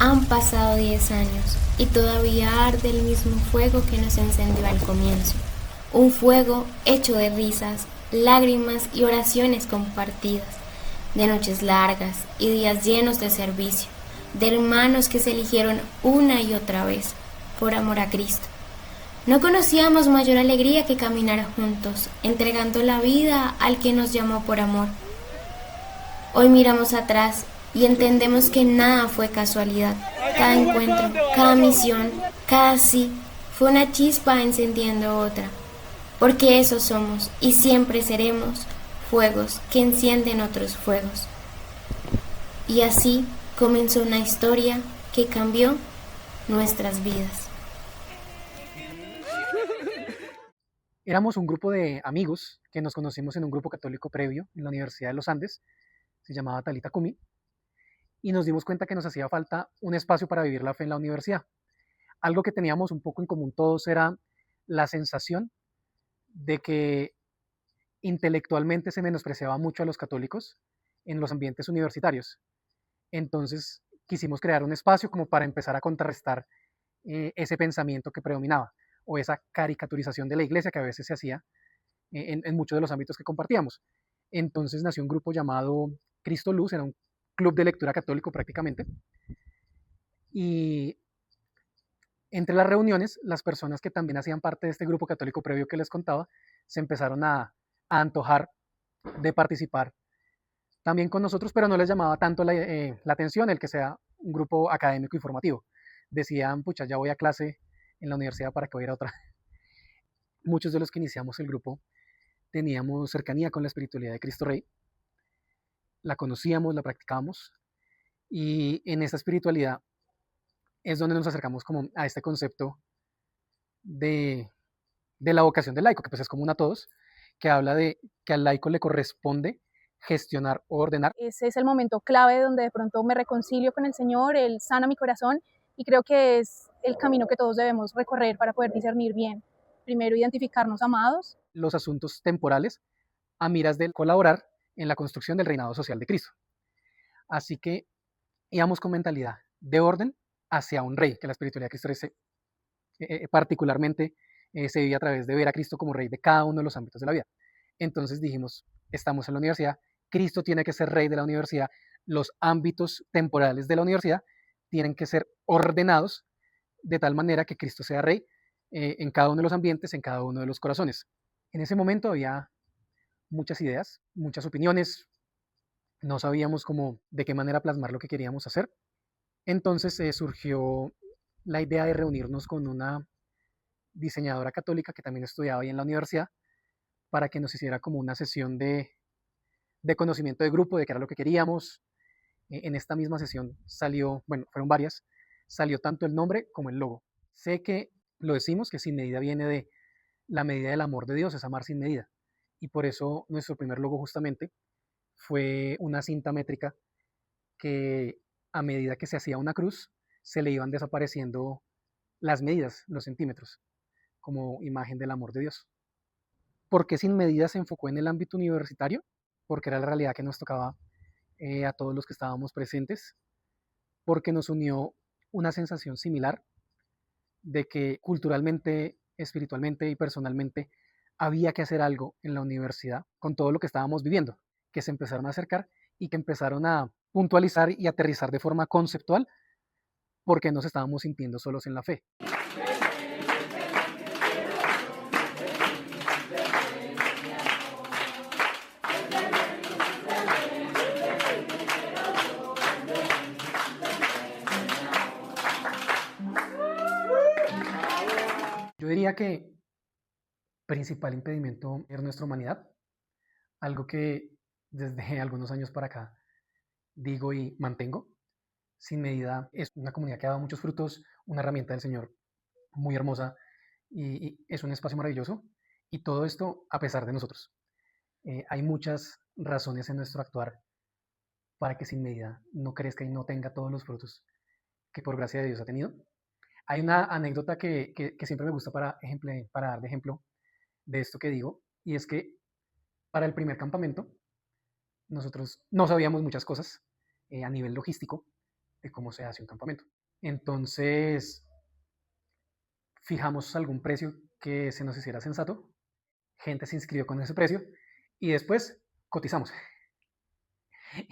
Han pasado 10 años y todavía arde el mismo fuego que nos encendió al comienzo. Un fuego hecho de risas, lágrimas y oraciones compartidas, de noches largas y días llenos de servicio, de hermanos que se eligieron una y otra vez por amor a Cristo. No conocíamos mayor alegría que caminar juntos, entregando la vida al que nos llamó por amor. Hoy miramos atrás y entendemos que nada fue casualidad. Cada encuentro, cada misión, cada sí, fue una chispa encendiendo otra. Porque eso somos y siempre seremos fuegos que encienden otros fuegos. Y así comenzó una historia que cambió nuestras vidas. Éramos un grupo de amigos que nos conocimos en un grupo católico previo en la Universidad de los Andes, se llamaba Talita Kumi, y nos dimos cuenta que nos hacía falta un espacio para vivir la fe en la universidad. Algo que teníamos un poco en común todos era la sensación de que intelectualmente se menospreciaba mucho a los católicos en los ambientes universitarios. Entonces quisimos crear un espacio como para empezar a contrarrestar ese pensamiento que predominaba o esa caricaturización de la iglesia que a veces se hacía en muchos de los ámbitos que compartíamos. Entonces nació un grupo llamado Cristo Luz, era un club de lectura católico prácticamente, y entre las reuniones, las personas que también hacían parte de este grupo católico previo que les contaba, se empezaron a antojar de participar también con nosotros, pero no les llamaba tanto la atención el que sea un grupo académico informativo. Decían, pucha, ya voy a clase en la universidad, para que voy a ir a otra. Muchos de los que iniciamos el grupo teníamos cercanía con la espiritualidad de Cristo Rey, la conocíamos, la practicábamos, y en esta espiritualidad es donde nos acercamos como a este concepto de, de la vocación del laico, que pues es común a todos, que habla de que al laico le corresponde gestionar o ordenar. Ese es el momento clave donde de pronto me reconcilio con el Señor, Él sana mi corazón y creo que es el camino que todos debemos recorrer para poder discernir bien. Primero, identificarnos amados. Los asuntos temporales a miras de colaborar en la construcción del reinado social de Cristo. Así que íbamos con mentalidad de orden hacia un rey, que la espiritualidad de Cristo particularmente se vive a través de ver a Cristo como rey de cada uno de los ámbitos de la vida. Entonces dijimos, estamos en la universidad, Cristo tiene que ser rey de la universidad, los ámbitos temporales de la universidad tienen que ser ordenados de tal manera que Cristo sea rey en cada uno de los ambientes, en cada uno de los corazones. En ese momento había muchas ideas, muchas opiniones, no sabíamos cómo, de qué manera plasmar lo que queríamos hacer. Entonces surgió la idea de reunirnos con una diseñadora católica que también estudiaba ahí en la universidad para que nos hiciera como una sesión de conocimiento de grupo, de qué era lo que queríamos. En esta misma sesión salió, bueno, fueron varias, salió tanto el nombre como el logo. Sé que lo decimos, que sin medida viene de la medida del amor de Dios, es amar sin medida. Y por eso nuestro primer logo justamente fue una cinta métrica que a medida que se hacía una cruz, se le iban desapareciendo las medidas, los centímetros, como imagen del amor de Dios. ¿Por qué sin medida se enfocó en el ámbito universitario? Porque era la realidad que nos tocaba a todos los que estábamos presentes, porque nos unió una sensación similar de que culturalmente, espiritualmente y personalmente había que hacer algo en la universidad con todo lo que estábamos viviendo, que se empezaron a acercar y que empezaron a puntualizar y aterrizar de forma conceptual porque nos estábamos sintiendo solos en la fe. Yo diría que principal impedimento es nuestra humanidad, algo que desde algunos años para acá digo y mantengo. Sin medida es una comunidad que ha dado muchos frutos, una herramienta del Señor muy hermosa y es un espacio maravilloso. Y todo esto a pesar de nosotros. Hay muchas razones en nuestro actuar para que sin medida no crezca y no tenga todos los frutos que por gracia de Dios ha tenido. Hay una anécdota que siempre me gusta para dar de ejemplo de esto que digo, y es que para el primer campamento nosotros no sabíamos muchas cosas a nivel logístico, de cómo se hace un campamento. Entonces, fijamos algún precio que se nos hiciera sensato, gente se inscribió con ese precio y después cotizamos.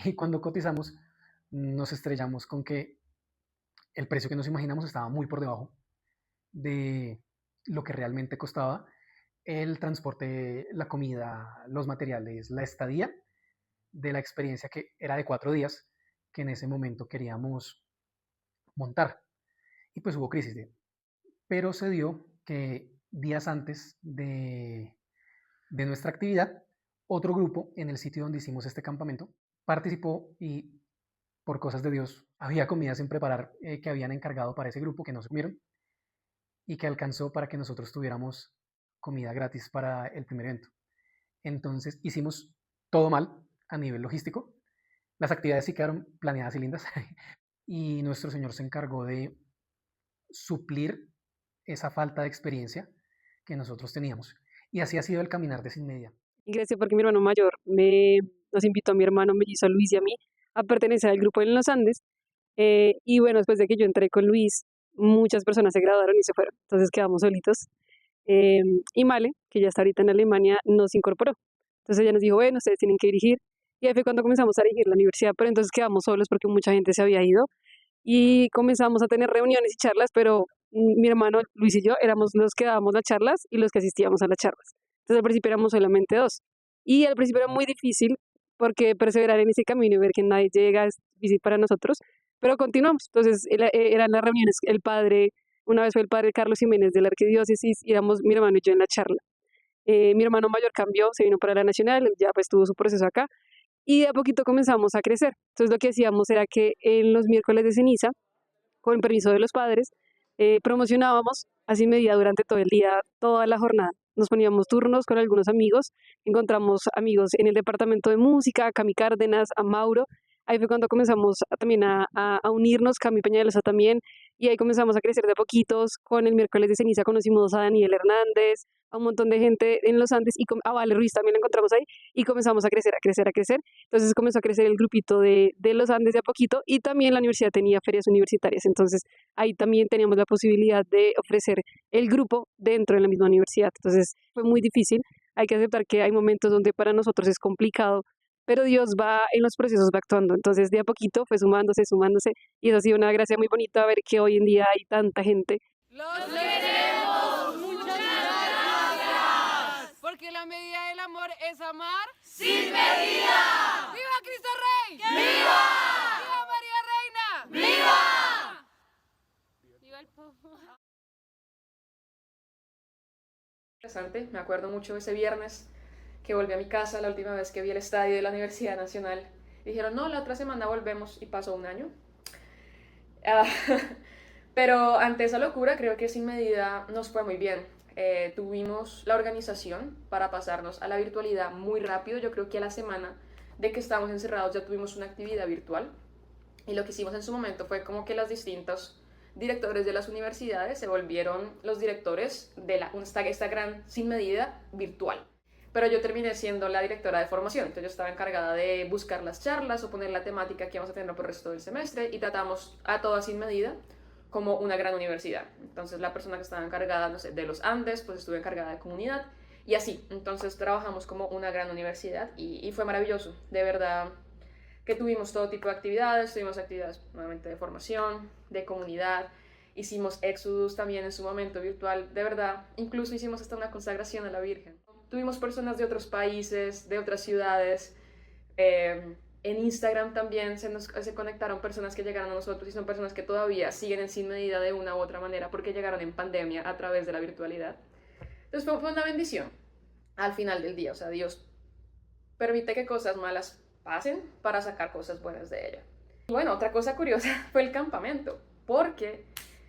Y cuando cotizamos, nos estrellamos con que el precio que nos imaginamos estaba muy por debajo de lo que realmente costaba el transporte, la comida, los materiales, la estadía de la experiencia que era de 4 días que en ese momento queríamos montar. Y pues hubo crisis. Pero se dio que días antes de nuestra actividad, otro grupo en el sitio donde hicimos este campamento participó y por cosas de Dios había comida sin preparar que habían encargado para ese grupo que no se comieron y que alcanzó para que nosotros tuviéramos comida gratis para el primer evento. Entonces hicimos todo mal a nivel logístico. Las actividades sí quedaron planeadas y lindas y nuestro Señor se encargó de suplir esa falta de experiencia que nosotros teníamos. Y así ha sido el caminar de Sin Medida. Ingresé porque mi hermano mayor nos invitó a mi hermano mellizo Luis y a mí a pertenecer al grupo en los Andes. Y bueno, después de que yo entré con Luis, muchas personas se graduaron y se fueron. Entonces quedamos solitos. Y Male, que ya está ahorita en Alemania, nos incorporó. Entonces ella nos dijo, bueno, ustedes tienen que dirigir. Y ahí fue cuando comenzamos a dirigir la universidad, pero entonces quedamos solos porque mucha gente se había ido. Y comenzamos a tener reuniones y charlas, pero mi hermano Luis y yo éramos los que dábamos las charlas y los que asistíamos a las charlas. Entonces al principio éramos solamente dos. Y al principio era muy difícil porque perseverar en ese camino y ver que nadie llega es difícil para nosotros, pero continuamos. Entonces eran las reuniones, una vez fue el padre Carlos Jiménez de la arquidiócesis y éramos mi hermano y yo en la charla. Mi hermano mayor cambió, se vino para la Nacional, ya pues tuvo su proceso acá y de a poquito comenzamos a crecer. Entonces lo que hacíamos era que en los miércoles de ceniza, con el permiso de los padres, promocionábamos así medida durante todo el día, toda la jornada. Nos poníamos turnos con algunos amigos, encontramos amigos en el departamento de música, a Cami Cárdenas, a Mauro. Ahí fue cuando comenzamos también a unirnos, Cami Peñalosa también, y ahí comenzamos a crecer de a poquitos. Con el miércoles de ceniza conocimos a Daniel Hernández, a un montón de gente en los Andes, y a Vale Ruiz también la encontramos ahí, y comenzamos a crecer, a crecer, a crecer. Entonces comenzó a crecer el grupito de los Andes de a poquito, y también la universidad tenía ferias universitarias, entonces ahí también teníamos la posibilidad de ofrecer el grupo dentro de la misma universidad. Entonces fue muy difícil, hay que aceptar que hay momentos donde para nosotros es complicado, pero Dios va en los procesos, va actuando. Entonces de a poquito fue sumándose, sumándose, y eso ha sido una gracia muy bonita ver que hoy en día hay tanta gente. ¡Los queremos! ¡Muchas gracias! Porque la medida del amor es amar sin medida. ¡Viva Cristo Rey! ¡Viva! ¡Viva María Reina! ¡Viva! ¡Viva el Papa! Interesante, me acuerdo mucho ese viernes que volví a mi casa la última vez que vi el estadio de la Universidad Nacional. Dijeron, no, la otra semana volvemos y pasó un año. Pero ante esa locura creo que Sin Medida nos fue muy bien. Tuvimos la organización para pasarnos a la virtualidad muy rápido. Yo creo que a la semana de que estábamos encerrados ya tuvimos una actividad virtual. Y lo que hicimos en su momento fue como que los distintos directores de las universidades se volvieron los directores de esta gran Sin Medida virtual. Pero yo terminé siendo la directora de formación, entonces yo estaba encargada de buscar las charlas o poner la temática que vamos a tener por el resto del semestre y tratamos a toda Sin Medida como una gran universidad. Entonces la persona que estaba encargada, no sé, de los Andes, pues estuve encargada de comunidad y así. Entonces trabajamos como una gran universidad y fue maravilloso, de verdad que tuvimos todo tipo de actividades, tuvimos actividades nuevamente de formación, de comunidad, hicimos Exodus también en su momento virtual, de verdad, incluso hicimos hasta una consagración a la Virgen. Tuvimos personas de otros países, de otras ciudades. En Instagram también se conectaron personas que llegaron a nosotros y son personas que todavía siguen en Sin Medida de una u otra manera porque llegaron en pandemia a través de la virtualidad. Entonces fue una bendición al final del día. O sea, Dios permite que cosas malas pasen para sacar cosas buenas de ella. Y bueno, otra cosa curiosa fue el campamento, porque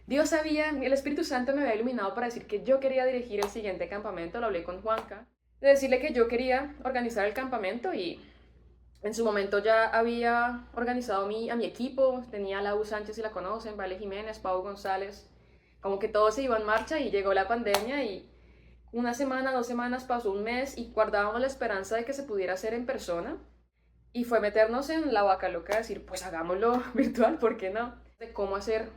Dios sabía, el Espíritu Santo me había iluminado para decir que yo quería dirigir el siguiente campamento. Lo hablé con Juanca, de decirle que yo quería organizar el campamento y en su momento ya había organizado a mi equipo. Tenía a Lau Sánchez, si la conocen, Vale Jiménez, Pau González, como que todo se iba en marcha y llegó la pandemia y una semana, 2 semanas, pasó un mes y guardábamos la esperanza de que se pudiera hacer en persona. y fue meternos en la vaca loca, decir, pues hagámoslo virtual, ¿por qué no? De cómo hacer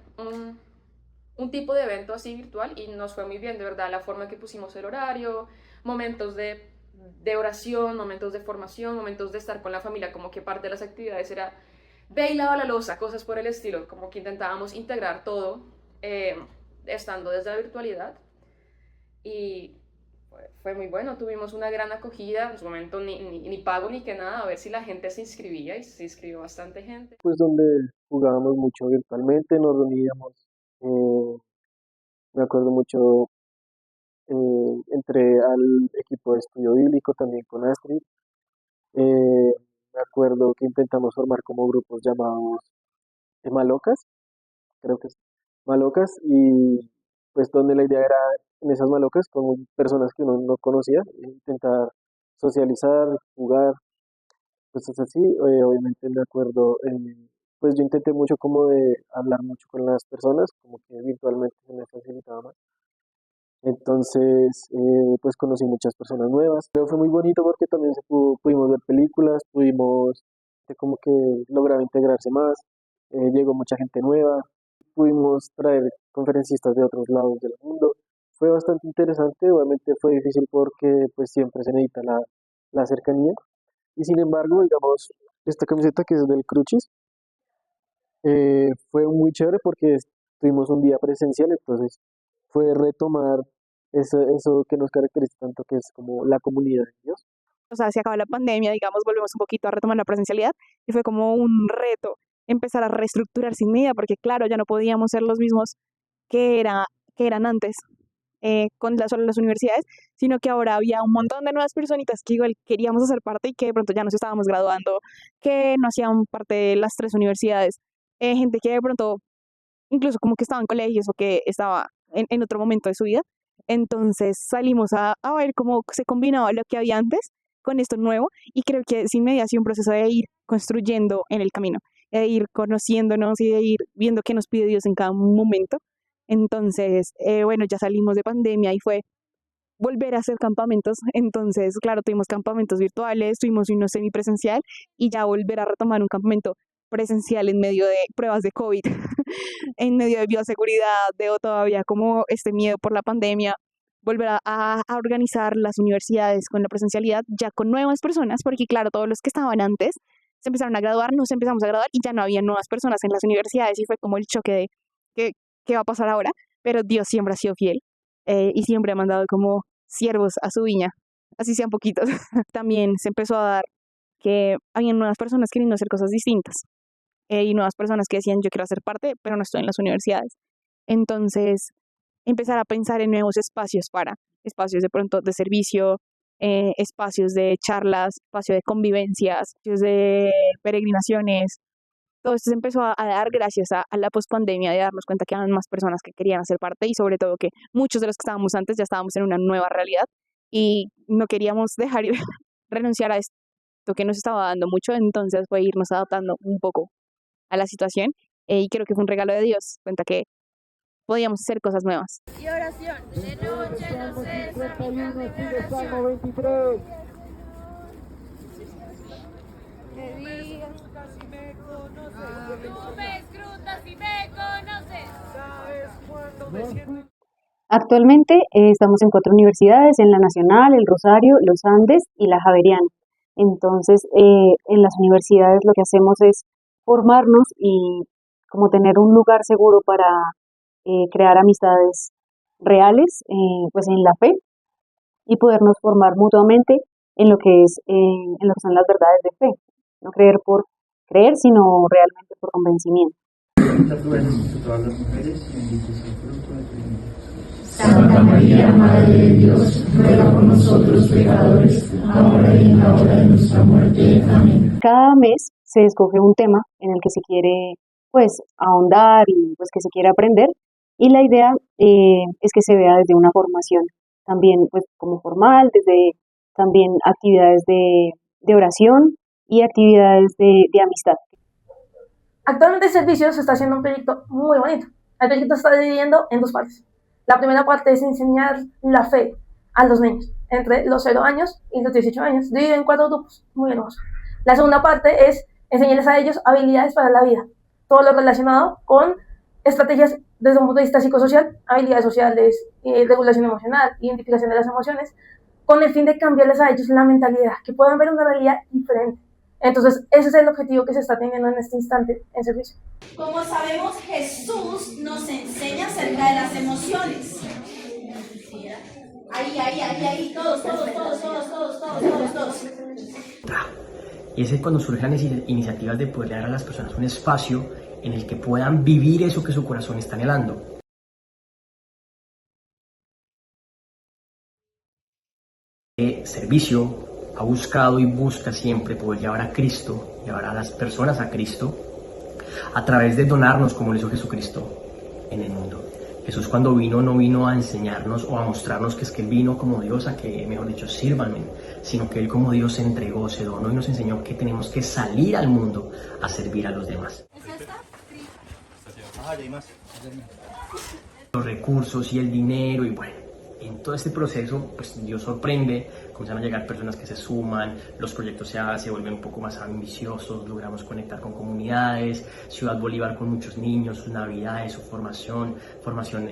un tipo de evento así virtual y nos fue muy bien, de verdad, la forma que pusimos el horario, momentos de oración, momentos de formación, momentos de estar con la familia, como que parte de las actividades era ve y lava la loza, cosas por el estilo, como que intentábamos integrar todo estando desde la virtualidad y fue muy bueno, tuvimos una gran acogida, en su momento ni pago ni que nada, a ver si la gente se inscribía y se inscribió bastante gente. Pues donde jugábamos mucho virtualmente, nos reuníamos, eh, me acuerdo mucho, entré al equipo de estudio bíblico también con Astrid, me acuerdo que intentamos formar como grupos llamados Malocas, creo que es Malocas, y pues donde la idea era en esas Malocas con personas que uno no conocía, intentar socializar, jugar, cosas así. Obviamente me acuerdo, pues yo intenté mucho como de hablar mucho con las personas, como que virtualmente se me facilitaba más. Entonces, pues conocí muchas personas nuevas. Pero fue muy bonito porque también pudimos ver películas, pudimos como que lograr integrarse más, llegó mucha gente nueva, pudimos traer conferencistas de otros lados del mundo. Fue bastante interesante, obviamente fue difícil porque pues siempre se necesita la cercanía. Y sin embargo, digamos, esta camiseta que es del Cruchis, fue muy chévere porque tuvimos un día presencial, entonces fue retomar eso que nos caracteriza tanto, que es como la comunidad de Dios. O sea, se acaba la pandemia, digamos, volvemos un poquito a retomar la presencialidad y fue como un reto empezar a reestructurar sin medida, porque claro, ya no podíamos ser los mismos que, que eran antes con solo las universidades, sino que ahora había un montón de nuevas personitas que igual queríamos hacer parte y que de pronto ya nos estábamos graduando, que no hacían parte de las 3 universidades, gente que de pronto incluso como que estaba en colegios o que estaba en otro momento de su vida. Entonces salimos a ver cómo se combinaba lo que había antes con esto nuevo y creo que sin medida ha sido un proceso de ir construyendo en el camino, de ir conociéndonos y de ir viendo qué nos pide Dios en cada momento. Entonces, bueno, ya salimos de pandemia y fue volver a hacer campamentos. Entonces, claro, tuvimos campamentos virtuales, tuvimos uno semipresencial y ya volver a retomar un campamento presencial en medio de pruebas de COVID, en medio de bioseguridad, de todavía como este miedo por la pandemia, volver a organizar las universidades con la presencialidad ya con nuevas personas, porque claro, todos los que estaban antes se empezaron a graduar, nos empezamos a graduar y ya no había nuevas personas en las universidades y fue como el choque de qué va a pasar ahora, pero Dios siempre ha sido fiel y siempre ha mandado como siervos a su viña, así sean poquitos. También se empezó a dar que había nuevas personas queriendo hacer cosas distintas y nuevas personas que decían yo quiero hacer parte, pero no estoy en las universidades. Entonces, empezar a pensar en nuevos espacios para espacios de pronto de servicio, espacios de charlas, espacios de convivencias, espacios de peregrinaciones. Todo esto se empezó a dar gracias a la pospandemia, de darnos cuenta que había más personas que querían hacer parte y sobre todo que muchos de los que estábamos antes ya estábamos en una nueva realidad y no queríamos dejar ir, renunciar a esto que nos estaba dando mucho, entonces fue irnos adaptando un poco a la situación y creo que fue un regalo de Dios, cuenta que podíamos hacer cosas nuevas. Y oración, de noche no cesa mi carne de oración. Salmo 23. Tú me escrutas y me conoces. Actualmente estamos en 4 universidades, en la Nacional, el Rosario, los Andes y la Javeriana. Entonces, en las universidades lo que hacemos es formarnos y como tener un lugar seguro para crear amistades reales, pues en la fe y podernos formar mutuamente en lo que es, en lo que son las verdades de fe. No creer por creer, sino realmente por convencimiento. Santa María, Madre de Dios, ruega por nosotros pecadores, ahora y en la hora de nuestra muerte. Amén. Cada mes se escoge un tema en el que se quiere pues ahondar y pues que se quiere aprender y la idea es que se vea desde una formación también pues como formal, desde también actividades de oración y actividades de amistad. Actualmente el servicio se está haciendo un proyecto muy bonito. El proyecto se está dividiendo en 2 partes. La primera parte es enseñar la fe a los niños entre los 0 años y los 18 años, dividido en 4 grupos, muy hermosos. La segunda parte es enseñarles a ellos habilidades para la vida, todo lo relacionado con estrategias desde un punto de vista psicosocial, habilidades sociales, regulación emocional, identificación de las emociones, con el fin de cambiarles a ellos la mentalidad, que puedan ver una realidad diferente. Entonces, ese es el objetivo que se está teniendo en este instante en servicio. Como sabemos, Jesús nos enseña acerca de las emociones. Ahí, todos. Y es cuando surgen las iniciativas de poder dar a las personas un espacio en el que puedan vivir eso que su corazón está anhelando. Servicio ha buscado y busca siempre poder llevar a Cristo, llevar a las personas a Cristo, a través de donarnos como lo hizo Jesucristo en el mundo. Jesús cuando vino no vino a enseñarnos o a mostrarnos que es que Él vino como Dios a que, mejor dicho, sírvanme, sino que Él como Dios se entregó, se donó y nos enseñó que tenemos que salir al mundo a servir a los demás. Los recursos y el dinero y bueno, en todo este proceso pues Dios sorprende, comienzan a llegar personas que se suman, los proyectos se vuelven un poco más ambiciosos, logramos conectar con comunidades, Ciudad Bolívar con muchos niños, sus navidades, su formación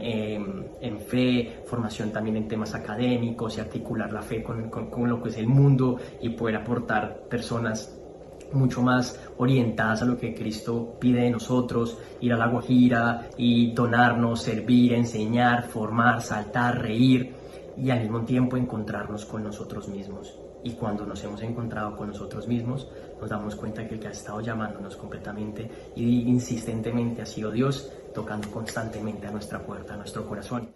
en fe, formación también en temas académicos y articular la fe con lo que es el mundo y poder aportar personas mucho más orientadas a lo que Cristo pide de nosotros, ir a la Guajira y donarnos, servir, enseñar, formar, saltar, reír y al mismo tiempo encontrarnos con nosotros mismos. Y cuando nos hemos encontrado con nosotros mismos, nos damos cuenta que el que ha estado llamándonos completamente y insistentemente ha sido Dios, tocando constantemente a nuestra puerta, a nuestro corazón.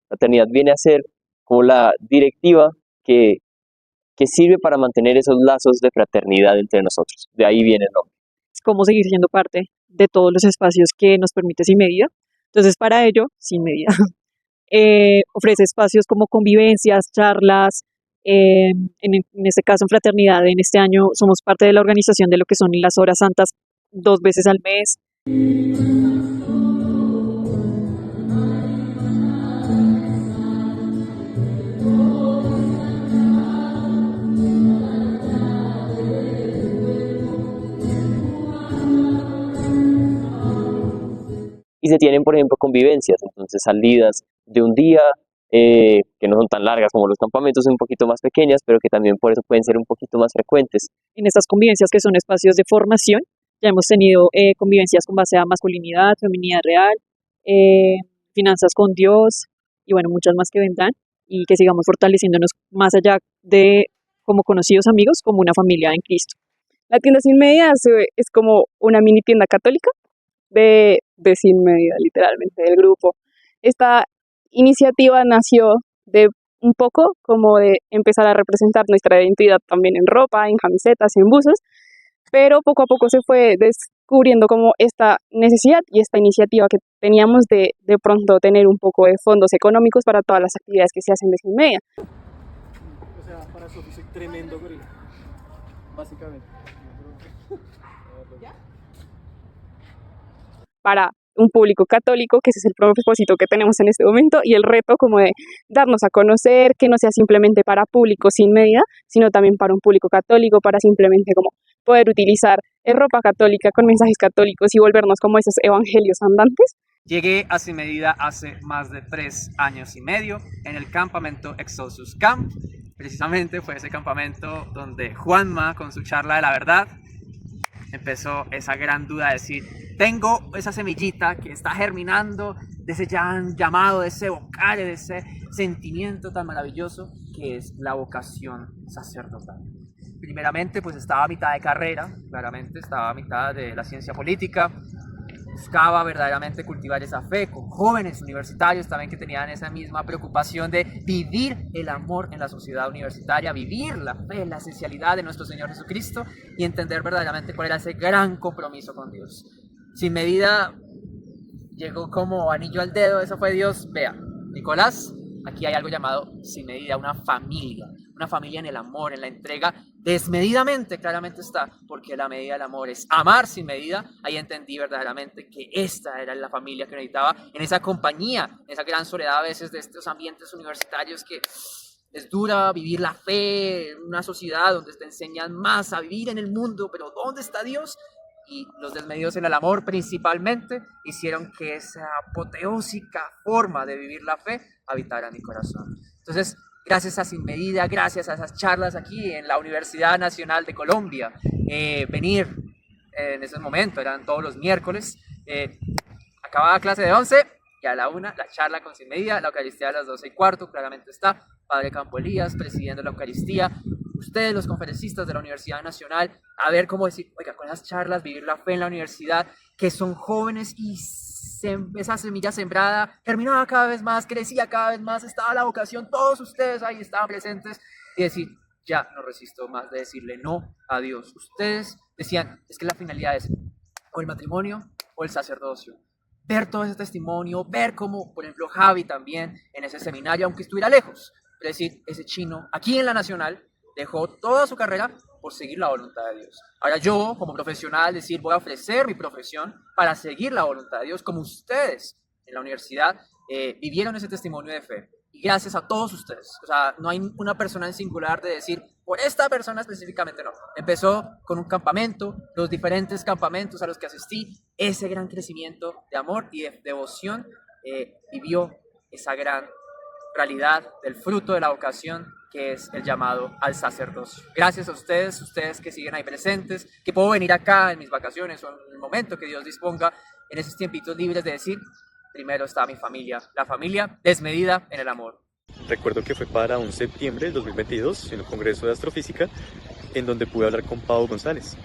La fraternidad viene a ser como la directiva que sirve para mantener esos lazos de fraternidad entre nosotros. De ahí viene el nombre. Es como seguir siendo parte de todos los espacios que nos permite Sin Medida. Entonces, para ello, Sin Medida ofrece espacios como convivencias, charlas. En este caso, en Fraternidad, en este año somos parte de la organización de lo que son las horas santas 2 veces al mes. Y se tienen, por ejemplo, convivencias, entonces salidas de un día que no son tan largas como los campamentos, son un poquito más pequeñas, pero que también por eso pueden ser un poquito más frecuentes. En estas convivencias que son espacios de formación, ya hemos tenido convivencias con base a masculinidad, feminidad real, finanzas con Dios y bueno, muchas más que vendrán y que sigamos fortaleciéndonos más allá de como conocidos amigos, como una familia en Cristo. La tienda Sin Medida es como una mini tienda católica de Sin Medida, literalmente, del grupo. Esta iniciativa nació de un poco como de empezar a representar nuestra identidad también en ropa, en camisetas, en buzos, pero poco a poco se fue descubriendo como esta necesidad y esta iniciativa que teníamos de pronto tener un poco de fondos económicos para todas las actividades que se hacen de Sin Medida. O sea, para eso soy tremendo gorila, básicamente. Para un público católico, que ese es el propósito que tenemos en este momento, y el reto como de darnos a conocer, que no sea simplemente para público Sin Medida, sino también para un público católico, para simplemente como poder utilizar ropa católica con mensajes católicos y volvernos como esos evangelios andantes. Llegué a Sin Medida hace más de 3 años y medio en el campamento Exodus Camp. Precisamente fue ese campamento donde Juanma, con su charla de la verdad, empezó esa gran duda de decir, tengo esa semillita que está germinando de ese llamado, de ese vocal, de ese sentimiento tan maravilloso que es la vocación sacerdotal. Primeramente, pues estaba a mitad de carrera, claramente, estaba a mitad de la ciencia política, buscaba verdaderamente cultivar esa fe con jóvenes universitarios también que tenían esa misma preocupación de vivir el amor en la sociedad universitaria, vivir la fe, la esencialidad de nuestro Señor Jesucristo y entender verdaderamente cuál era ese gran compromiso con Dios. Sin Medida llegó como anillo al dedo, eso fue Dios, vea, Nicolás, aquí hay algo llamado Sin Medida, una familia en el amor, en la entrega, desmedidamente, claramente está, porque la medida del amor es amar sin medida. Ahí entendí verdaderamente que esta era la familia que necesitaba, en esa compañía, en esa gran soledad a veces de estos ambientes universitarios que es dura vivir la fe en una sociedad donde te enseñan más a vivir en el mundo, pero ¿dónde está Dios? Y los desmedidos en el amor principalmente hicieron que esa apoteósica forma de vivir la fe habitara en mi corazón. Entonces, gracias a Sin Medida, gracias a esas charlas aquí en la Universidad Nacional de Colombia, venir en ese momento, eran todos los miércoles, acababa clase de 11 y a la 1 la charla con Sin Medida, la Eucaristía a las 12:15, claramente está Padre Campo Elías presidiendo la Eucaristía, ustedes los conferencistas de la Universidad Nacional, a ver cómo decir, oiga, con esas charlas, vivir la fe en la universidad, que son jóvenes y esa semilla sembrada germinaba cada vez más, crecía cada vez más, estaba la vocación, todos ustedes ahí estaban presentes y decir, ya no resisto más de decirle no a Dios. Ustedes decían, es que la finalidad es o el matrimonio o el sacerdocio. Ver todo ese testimonio, ver cómo, por ejemplo, Javi también en ese seminario, aunque estuviera lejos, pero decir, ese chino aquí en la Nacional dejó toda su carrera por seguir la voluntad de Dios. Ahora yo, como profesional, decir, voy a ofrecer mi profesión para seguir la voluntad de Dios, como ustedes en la universidad vivieron ese testimonio de fe. Y gracias a todos ustedes. O sea, no hay una persona en singular de decir, por esta persona específicamente no. Empezó con un campamento, los diferentes campamentos a los que asistí, ese gran crecimiento de amor y de devoción vivió esa gran realidad del fruto de la vocación que es el llamado al sacerdocio. Gracias a ustedes que siguen ahí presentes, que puedo venir acá en mis vacaciones o en el momento que Dios disponga, en esos tiempitos libres de decir, primero está mi familia, la familia desmedida en el amor. Recuerdo que fue para un septiembre del 2022 en un congreso de astrofísica en donde pude hablar con Pau González.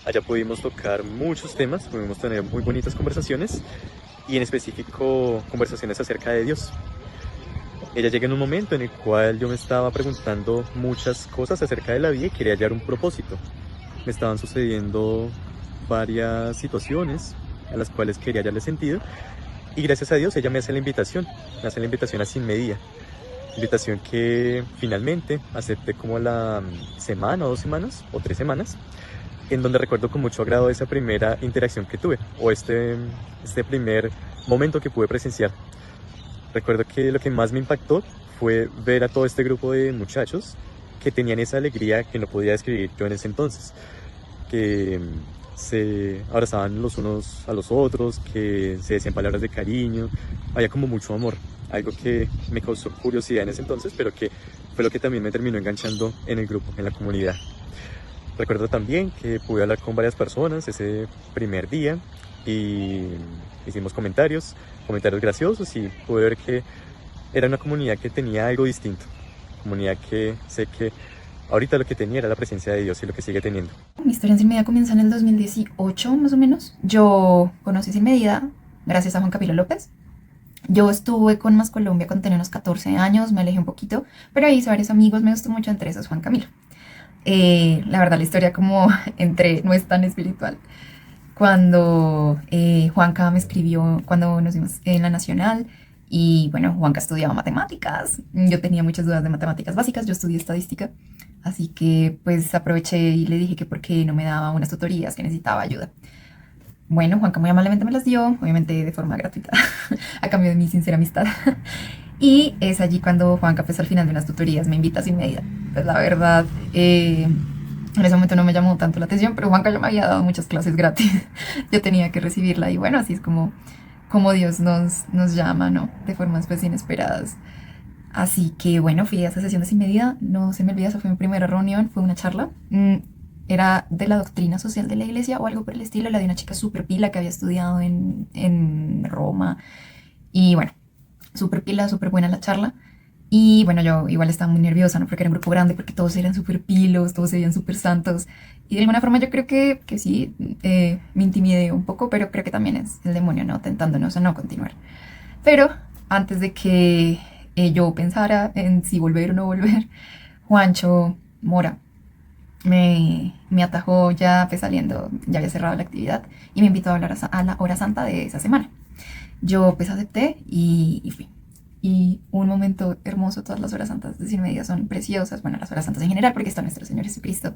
Allá pudimos tocar muchos temas, pudimos tener muy bonitas conversaciones y en específico conversaciones acerca de Dios. Ella llega en un momento en el cual yo me estaba preguntando muchas cosas acerca de la vida y quería hallar un propósito. Me estaban sucediendo varias situaciones a las cuales quería hallarle sentido y gracias a Dios ella me hace la invitación a Sin Medida. Invitación que finalmente acepté como la semana o 2 semanas o 3 semanas, en donde recuerdo con mucho agrado esa primera interacción que tuve o este primer momento que pude presenciar. Recuerdo que lo que más me impactó fue ver a todo este grupo de muchachos que tenían esa alegría que no podía describir yo en ese entonces, que se abrazaban los unos a los otros, que se decían palabras de cariño, había como mucho amor, algo que me causó curiosidad en ese entonces, pero que fue lo que también me terminó enganchando en el grupo, en la comunidad. Recuerdo también que pude hablar con varias personas ese primer día y hicimos comentarios graciosos y pude ver que era una comunidad que tenía algo distinto, comunidad que sé que ahorita lo que tenía era la presencia de Dios y lo que sigue teniendo. Mi historia en Sin Medida comienza en el 2018 más o menos. Yo conocí Sin Medida gracias a Juan Camilo López. Yo estuve con Más Colombia cuando tenía unos 14 años, me alejé un poquito, pero ahí hice varios amigos, me gustó mucho, entre esos Juan Camilo. La verdad la historia como no es tan espiritual. Cuando Juanca me escribió, cuando nos vimos en la Nacional, y bueno, Juanca estudiaba matemáticas, yo tenía muchas dudas de matemáticas básicas, yo estudié estadística, así que pues aproveché y le dije que por qué no me daba unas tutorías, que necesitaba ayuda. Bueno, Juanca muy amablemente me las dio, obviamente de forma gratuita, a cambio de mi sincera amistad. Y es allí cuando Juanca, pues al final de unas tutorías, me invita a Sin Medida. Pues la verdad, en ese momento no me llamó tanto la atención, pero Juanca ya me había dado muchas clases gratis. Yo tenía que recibirla y bueno, así es como Dios nos llama, ¿no? De formas pues inesperadas. Así que bueno, fui a esa sesión de Sin Medida, no se me olvida, esa fue mi primera reunión, fue una charla. Era de la doctrina social de la iglesia o algo por el estilo, la de una chica súper pila que había estudiado en Roma. Y bueno, súper pila, súper buena la charla. Y bueno, yo igual estaba muy nerviosa, ¿no? Porque era un grupo grande, porque todos eran súper pilos, todos se veían súper santos. Y de alguna forma yo creo que sí, me intimidé un poco, pero creo que también es el demonio, ¿no? Tentándonos a no continuar. Pero antes de que yo pensara en si volver o no volver, Juancho Mora me atajó ya pues saliendo, ya había cerrado la actividad, y me invitó a hablar a la hora santa de esa semana. Yo pues acepté y fui. Y un momento hermoso, todas las horas santas de Sin Medida son preciosas, bueno, las horas santas en general, porque está nuestro Señor Jesucristo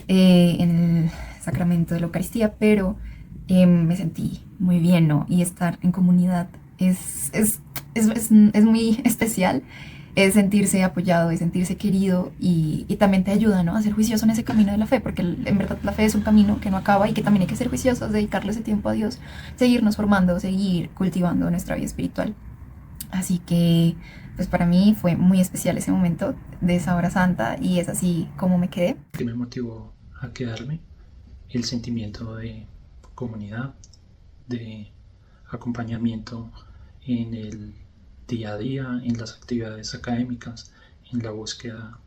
en el sacramento de la Eucaristía, pero me sentí muy bien, ¿no? Y estar en comunidad es muy especial. es sentirse apoyado, es sentirse querido y también te ayuda, ¿no? A ser juicioso en ese camino de la fe, porque en verdad la fe es un camino que no acaba y que también hay que ser juiciosos, dedicarle ese tiempo a Dios, seguirnos formando, seguir cultivando nuestra vida espiritual. Así que, pues para mí fue muy especial ese momento de esa hora santa y es así como me quedé. ¿Qué me motivó a quedarme? El sentimiento de comunidad, de acompañamiento en el día a día, en las actividades académicas, en la búsqueda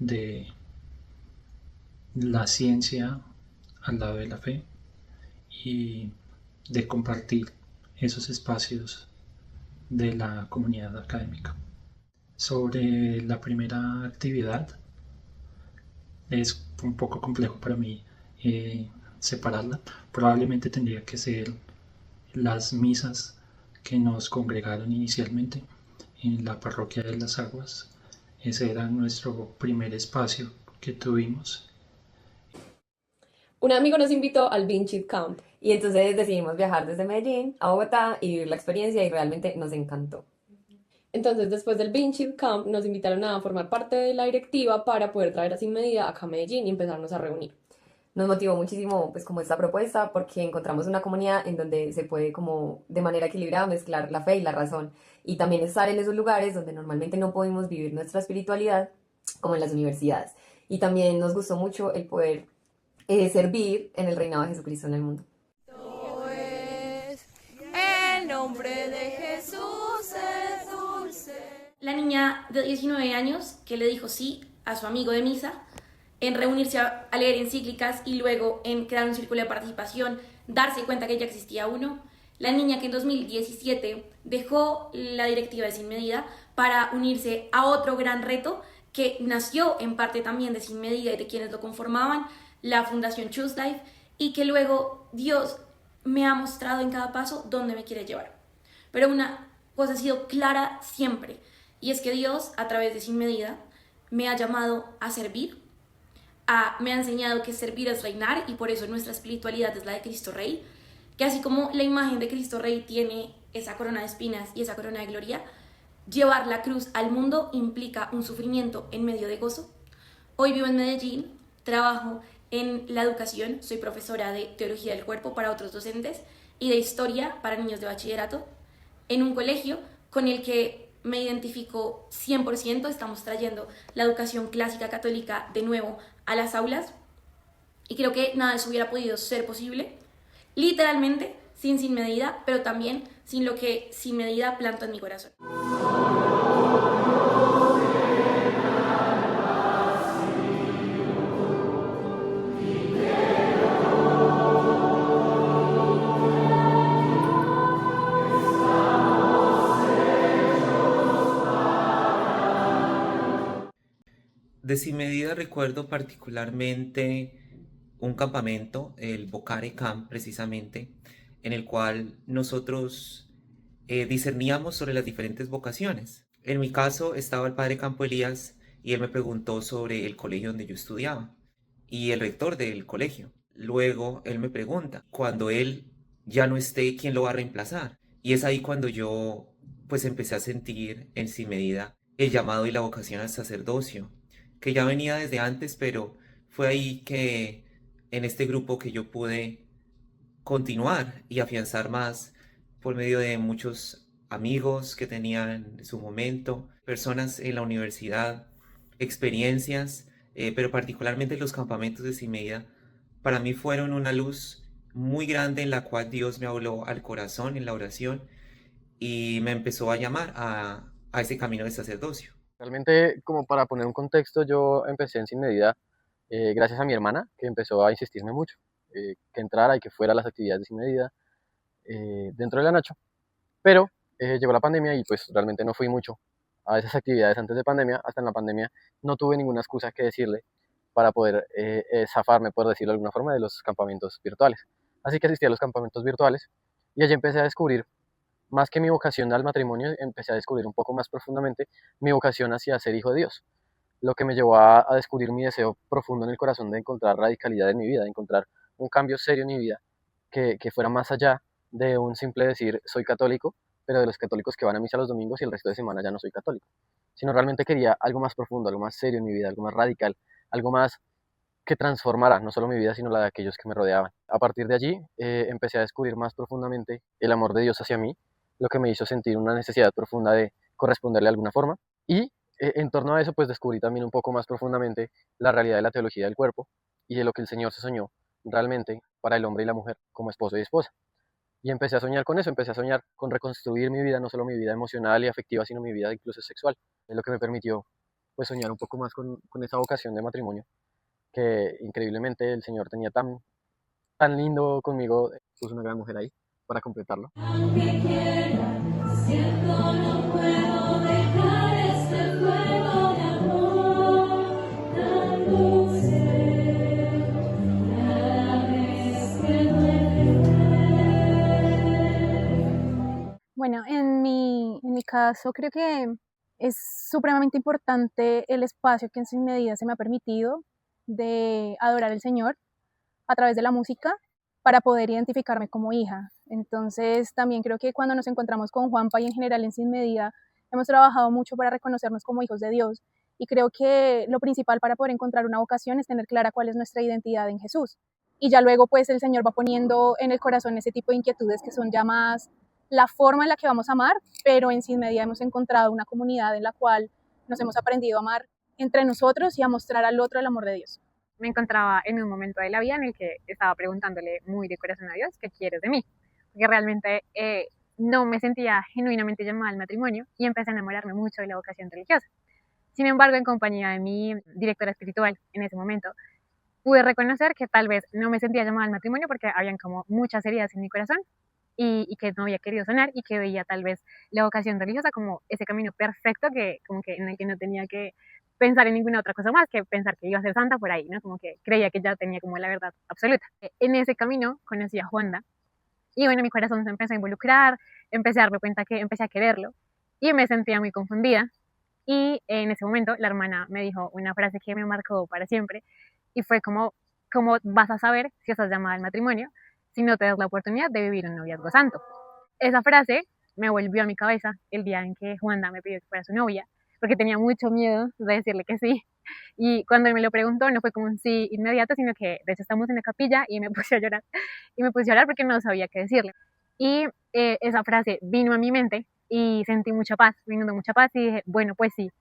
de la ciencia al lado de la fe y de compartir esos espacios de la comunidad académica. Sobre la primera actividad, es un poco complejo para mí separarla. Probablemente tendría que ser las misas que nos congregaron inicialmente en la parroquia de las Aguas. Ese era nuestro primer espacio que tuvimos. Un amigo nos invitó al Vinchit Camp y entonces decidimos viajar desde Medellín a Bogotá y vivir la experiencia y realmente nos encantó. Entonces, después del Vinchit Camp, nos invitaron a formar parte de la directiva para poder traer a Sin Medida acá a Medellín y empezarnos a reunir. Nos motivó muchísimo pues como esta propuesta porque encontramos una comunidad en donde se puede como de manera equilibrada mezclar la fe y la razón y también estar en esos lugares donde normalmente no podemos vivir nuestra espiritualidad como en las universidades. Y también nos gustó mucho el poder servir en el reinado de Jesucristo en el mundo. El nombre de Jesús es dulce. La niña de 19 años que le dijo sí a su amigo de misa, en reunirse a leer encíclicas y luego en crear un círculo de participación, darse cuenta que ya existía uno. La niña que en 2017 dejó la directiva de Sin Medida para unirse a otro gran reto que nació en parte también de Sin Medida y de quienes lo conformaban, la Fundación Choose Life, y que luego Dios me ha mostrado en cada paso dónde me quiere llevar. Pero una cosa ha sido clara siempre, y es que Dios, a través de Sin Medida, me ha llamado a servir, me ha enseñado que servir es reinar, y por eso nuestra espiritualidad es la de Cristo Rey, que así como la imagen de Cristo Rey tiene esa corona de espinas y esa corona de gloria, llevar la cruz al mundo implica un sufrimiento en medio de gozo. Hoy vivo en Medellín, trabajo en la educación, soy profesora de teología del cuerpo para otros docentes y de historia para niños de bachillerato, en un colegio con el que me identifico 100%, estamos trayendo la educación clásica católica de nuevo a las aulas y creo que nada de eso hubiera podido ser posible, literalmente, sin Medida, pero también sin lo que Sin Medida plantó en mi corazón. De Sin Medida recuerdo particularmente un campamento, el Bocare Camp precisamente, en el cual nosotros discerníamos sobre las diferentes vocaciones. En mi caso estaba el padre Campo Elías y él me preguntó sobre el colegio donde yo estudiaba y el rector del colegio. Luego él me pregunta, cuando él ya no esté, ¿quién lo va a reemplazar? Y es ahí cuando yo pues empecé a sentir en Sin Medida el llamado y la vocación al sacerdocio, que ya venía desde antes, pero fue ahí que en este grupo que yo pude continuar y afianzar más por medio de muchos amigos que tenía en su momento, personas en la universidad, experiencias, pero particularmente los campamentos de Sin Medida, para mí fueron una luz muy grande en la cual Dios me habló al corazón en la oración y me empezó a llamar a ese camino de sacerdocio. Realmente, como para poner un contexto, yo empecé en Sin Medida gracias a mi hermana, que empezó a insistirme mucho, que entrara y que fuera a las actividades de Sin Medida dentro de la Nacho. Pero llegó la pandemia y pues realmente no fui mucho a esas actividades antes de pandemia. Hasta en la pandemia no tuve ninguna excusa que decirle para poder zafarme, por decirlo de alguna forma, de los campamentos virtuales. Así que asistí a los campamentos virtuales y allí empecé a descubrir, más que mi vocación al matrimonio, empecé a descubrir un poco más profundamente mi vocación hacia ser hijo de Dios, lo que me llevó a descubrir mi deseo profundo en el corazón de encontrar radicalidad en mi vida, de encontrar un cambio serio en mi vida que fuera más allá de un simple decir soy católico, pero de los católicos que van a misa los domingos y el resto de semana ya no soy católico, sino realmente quería algo más profundo, algo más serio en mi vida, algo más radical, algo más que transformara no solo mi vida, sino la de aquellos que me rodeaban. A partir de allí empecé a descubrir más profundamente el amor de Dios hacia mí, lo que me hizo sentir una necesidad profunda de corresponderle de alguna forma, y en torno a eso pues descubrí también un poco más profundamente la realidad de la teología del cuerpo y de lo que el Señor se soñó realmente para el hombre y la mujer como esposo y esposa. Y empecé a soñar con eso, empecé a soñar con reconstruir mi vida, no solo mi vida emocional y afectiva, sino mi vida incluso sexual. Es lo que me permitió pues soñar un poco más con esa vocación de matrimonio, que increíblemente el Señor tenía tan lindo conmigo, puso una gran mujer ahí para completarlo. Aunque quiera, siento no puedo dejar este fuego de amor tan dulce, cada vez que Bueno, en mi caso creo que es supremamente importante el espacio que en Sin Medida se me ha permitido de adorar al Señor a través de la música para poder identificarme como hija. Entonces también creo que cuando nos encontramos con Juanpa y en general en Sin Medida hemos trabajado mucho para reconocernos como hijos de Dios, y creo que lo principal para poder encontrar una vocación es tener clara cuál es nuestra identidad en Jesús. Y ya luego pues el Señor va poniendo en el corazón ese tipo de inquietudes que son ya más la forma en la que vamos a amar, pero en Sin Medida hemos encontrado una comunidad en la cual nos hemos aprendido a amar entre nosotros y a mostrar al otro el amor de Dios. Me encontraba en un momento de la vida en el que estaba preguntándole muy de corazón a Dios qué quieres de mí, porque realmente no me sentía genuinamente llamada al matrimonio y empecé a enamorarme mucho de la vocación religiosa. Sin embargo, en compañía de mi directora espiritual en ese momento, pude reconocer que tal vez no me sentía llamada al matrimonio porque habían como muchas heridas en mi corazón y que no había querido sanar, y que veía tal vez la vocación religiosa como ese camino perfecto como que en el que no tenía que pensar en ninguna otra cosa más que pensar que iba a ser santa por ahí, ¿no? Como que creía que ya tenía como la verdad absoluta. En ese camino conocí a Juanda y bueno, mi corazón se empezó a involucrar, empecé a darme cuenta que empecé a quererlo y me sentía muy confundida, y en ese momento la hermana me dijo una frase que me marcó para siempre y fue como vas a saber si estás llamada al matrimonio si no te das la oportunidad de vivir un noviazgo santo. Esa frase me volvió a mi cabeza el día en que Juanda me pidió que fuera su novia, porque tenía mucho miedo de decirle que sí. Y cuando él me lo preguntó, no fue como un sí inmediato, sino que de hecho estamos en la capilla y me puse a llorar. Y me puse a llorar porque no sabía qué decirle. Y esa frase vino a mi mente y sentí mucha paz, vino mucha paz, y dije, bueno, pues sí,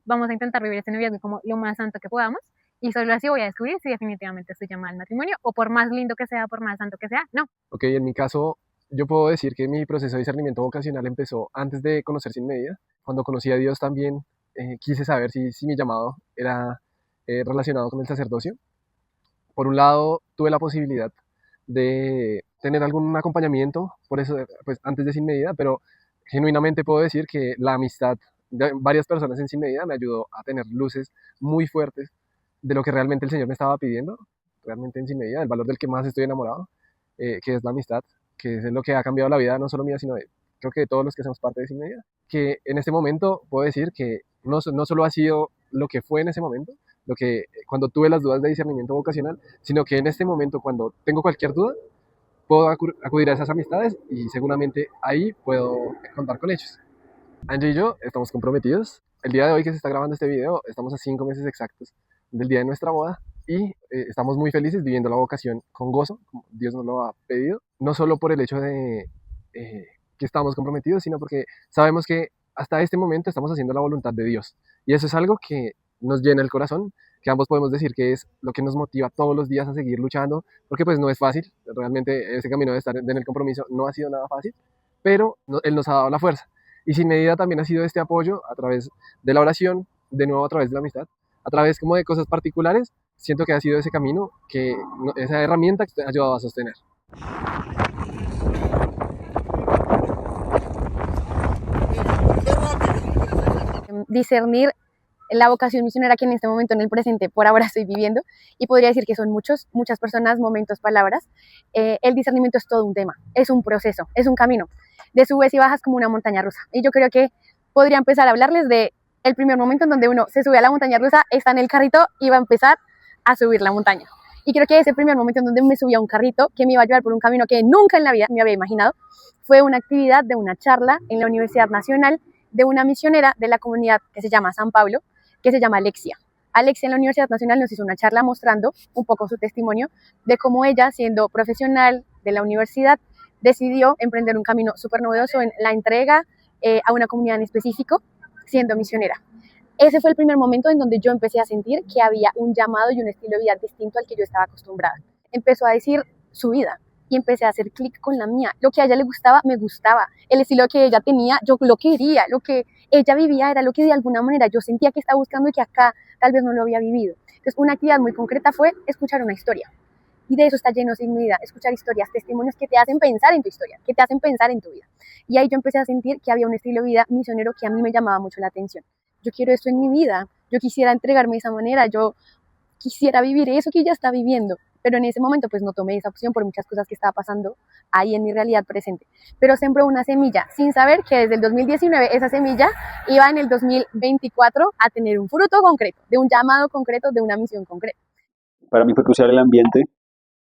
vamos a intentar vivir este noviazgo como lo más santo que podamos. Y solo así voy a descubrir si definitivamente estoy llamada al matrimonio, o por más lindo que sea, por más santo que sea, no. Ok, en mi caso, yo puedo decir que mi proceso de discernimiento vocacional empezó antes de conocer Sin Medida. Cuando conocí a Dios también quise saber si mi llamado era relacionado con el sacerdocio. Por un lado, tuve la posibilidad de tener algún acompañamiento, por eso, pues antes de Sin Medida, pero genuinamente puedo decir que la amistad de varias personas en Sin Medida me ayudó a tener luces muy fuertes de lo que realmente el Señor me estaba pidiendo, realmente en Sin Medida, el valor del que más estoy enamorado, que es la amistad, que es lo que ha cambiado la vida no solo mía, sino creo que de todos los que hacemos parte de Sin Medida. Que en este momento puedo decir que no solo ha sido lo que fue en ese momento, lo que cuando tuve las dudas de discernimiento vocacional, sino que en este momento, cuando tengo cualquier duda, puedo acudir a esas amistades y seguramente ahí puedo contar con ellos. Angie y yo estamos comprometidos. El día de hoy que se está grabando este video, estamos a 5 meses exactos del día de nuestra boda y estamos muy felices viviendo la vocación con gozo, como Dios nos lo ha pedido, no solo por el hecho de que estamos comprometidos, sino porque sabemos que hasta este momento estamos haciendo la voluntad de Dios, y eso es algo que nos llena el corazón, que ambos podemos decir que es lo que nos motiva todos los días a seguir luchando, porque pues no es fácil, realmente ese camino de estar en el compromiso no ha sido nada fácil, pero Él nos ha dado la fuerza, y Sin Medida también ha sido este apoyo a través de la oración, de nuevo a través de la amistad, a través como de cosas particulares. Siento que ha sido ese camino, esa herramienta que te ha ayudado a sostener. Discernir la vocación misionera que en este momento, en el presente, por ahora estoy viviendo, y podría decir que son muchas personas, momentos, palabras. El discernimiento es todo un tema, es un proceso, es un camino de subes y bajas como una montaña rusa, y yo creo que podría empezar a hablarles de el primer momento en donde uno se sube a la montaña rusa, está en el carrito y va a empezar a subir la montaña. Y creo que ese primer momento en donde me subí a un carrito que me iba a llevar por un camino que nunca en la vida me había imaginado, fue una actividad de una charla en la Universidad Nacional de una misionera de la comunidad que se llama San Pablo, que se llama Alexia. Alexia en la Universidad Nacional nos hizo una charla mostrando un poco su testimonio de cómo ella, siendo profesional de la universidad, decidió emprender un camino súper novedoso en la entrega a una comunidad en específico, siendo misionera. Ese fue el primer momento en donde yo empecé a sentir que había un llamado y un estilo de vida distinto al que yo estaba acostumbrada. Empezó a decir su vida y empecé a hacer clic con la mía. Lo que a ella le gustaba, me gustaba. El estilo que ella tenía, yo lo quería. Lo que ella vivía era lo que de alguna manera yo sentía que estaba buscando y que acá tal vez no lo había vivido. Entonces, una actividad muy concreta fue escuchar una historia. Y de eso está lleno Sin Medida, escuchar historias, testimonios que te hacen pensar en tu historia, que te hacen pensar en tu vida. Y ahí yo empecé a sentir que había un estilo de vida misionero que a mí me llamaba mucho la atención. Yo quiero esto en mi vida, yo quisiera entregarme de esa manera, yo quisiera vivir eso que ella está viviendo, pero en ese momento pues no tomé esa opción por muchas cosas que estaba pasando ahí en mi realidad presente, pero sembró una semilla sin saber que desde el 2019 esa semilla iba en el 2024 a tener un fruto concreto, de un llamado concreto, de una misión concreta. Para mí fue crucial el ambiente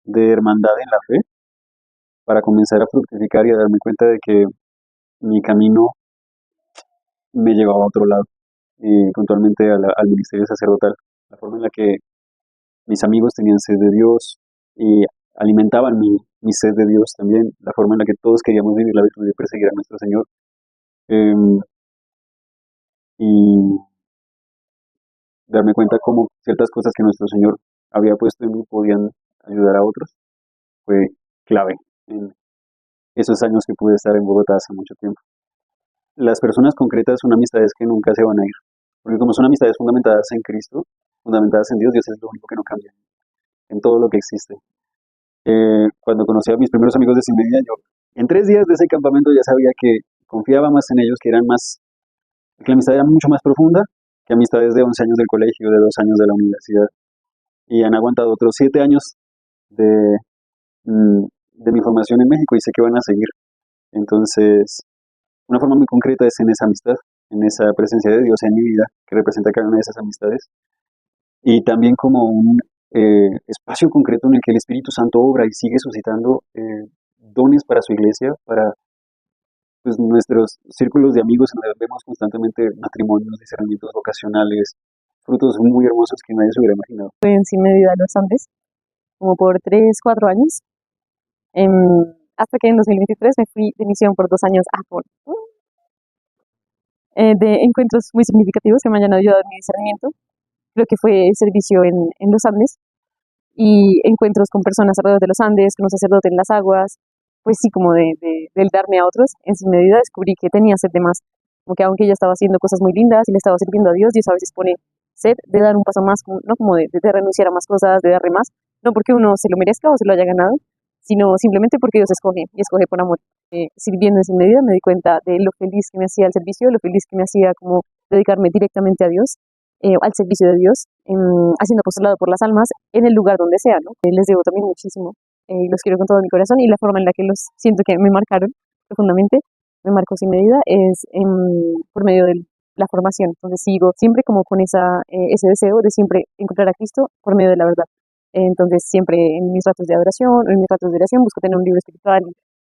de hermandad en la fe para comenzar a fructificar y a darme cuenta de que mi camino me llevaba a otro lado, puntualmente al ministerio sacerdotal, la forma en la que mis amigos tenían sed de Dios y alimentaban mi sed de Dios también, la forma en la que todos queríamos vivir la virtud de perseguir a nuestro Señor. Y darme cuenta cómo ciertas cosas que nuestro Señor había puesto en mí podían ayudar a otros, fue clave en esos años que pude estar en Bogotá hace mucho tiempo. Las personas concretas son amistades que nunca se van a ir, porque como son amistades fundamentadas en Cristo, fundamentadas en Dios, Dios es lo único que no cambia en todo lo que existe. Cuando conocí a mis primeros amigos de Sin Medida, yo en 3 días de ese campamento ya sabía que confiaba más en ellos, que la amistad era mucho más profunda que amistades de 11 años del colegio, de 2 años de la universidad, y han aguantado otros 7 años de mi formación en México y sé que van a seguir. Entonces, una forma muy concreta es en esa amistad, en esa presencia de Dios en mi vida, que representa cada una de esas amistades, y también como un espacio concreto en el que el Espíritu Santo obra y sigue suscitando dones para su iglesia, para pues, nuestros círculos de amigos en donde vemos constantemente matrimonios, discernimientos vocacionales, frutos muy hermosos que nadie se hubiera imaginado. Fui en Sin Medida a los Andes, como por 3, 4 años, hasta que en 2023 me fui de misión por 2 años a Japón. De encuentros muy significativos que me hayan ayudado en mi discernimiento. Creo que fue el servicio en los Andes y encuentros con personas alrededor de los Andes, con un sacerdote en las aguas, pues sí, como del darme a otros. En Sin Medida descubrí que tenía sed de más, como que aunque ella estaba haciendo cosas muy lindas y le estaba sirviendo a Dios, Dios a veces pone sed de dar un paso más, no como de renunciar a más cosas, de darle más, no porque uno se lo merezca o se lo haya ganado, sino simplemente porque Dios escoge y escoge por amor. Sirviendo en Sin Medida me di cuenta de lo feliz que me hacía el servicio, lo feliz que me hacía como dedicarme directamente a Dios, al servicio de Dios, haciendo apostolado por las almas en el lugar donde sea, ¿no? Les debo también muchísimo, los quiero con todo mi corazón y la forma en la que los siento que me marcaron profundamente, me marcó Sin Medida, es por medio de la formación. Entonces sigo siempre como con ese deseo de siempre encontrar a Cristo por medio de la verdad. Entonces siempre en mis ratos de adoración, en mis ratos de oración busco tener un libro espiritual,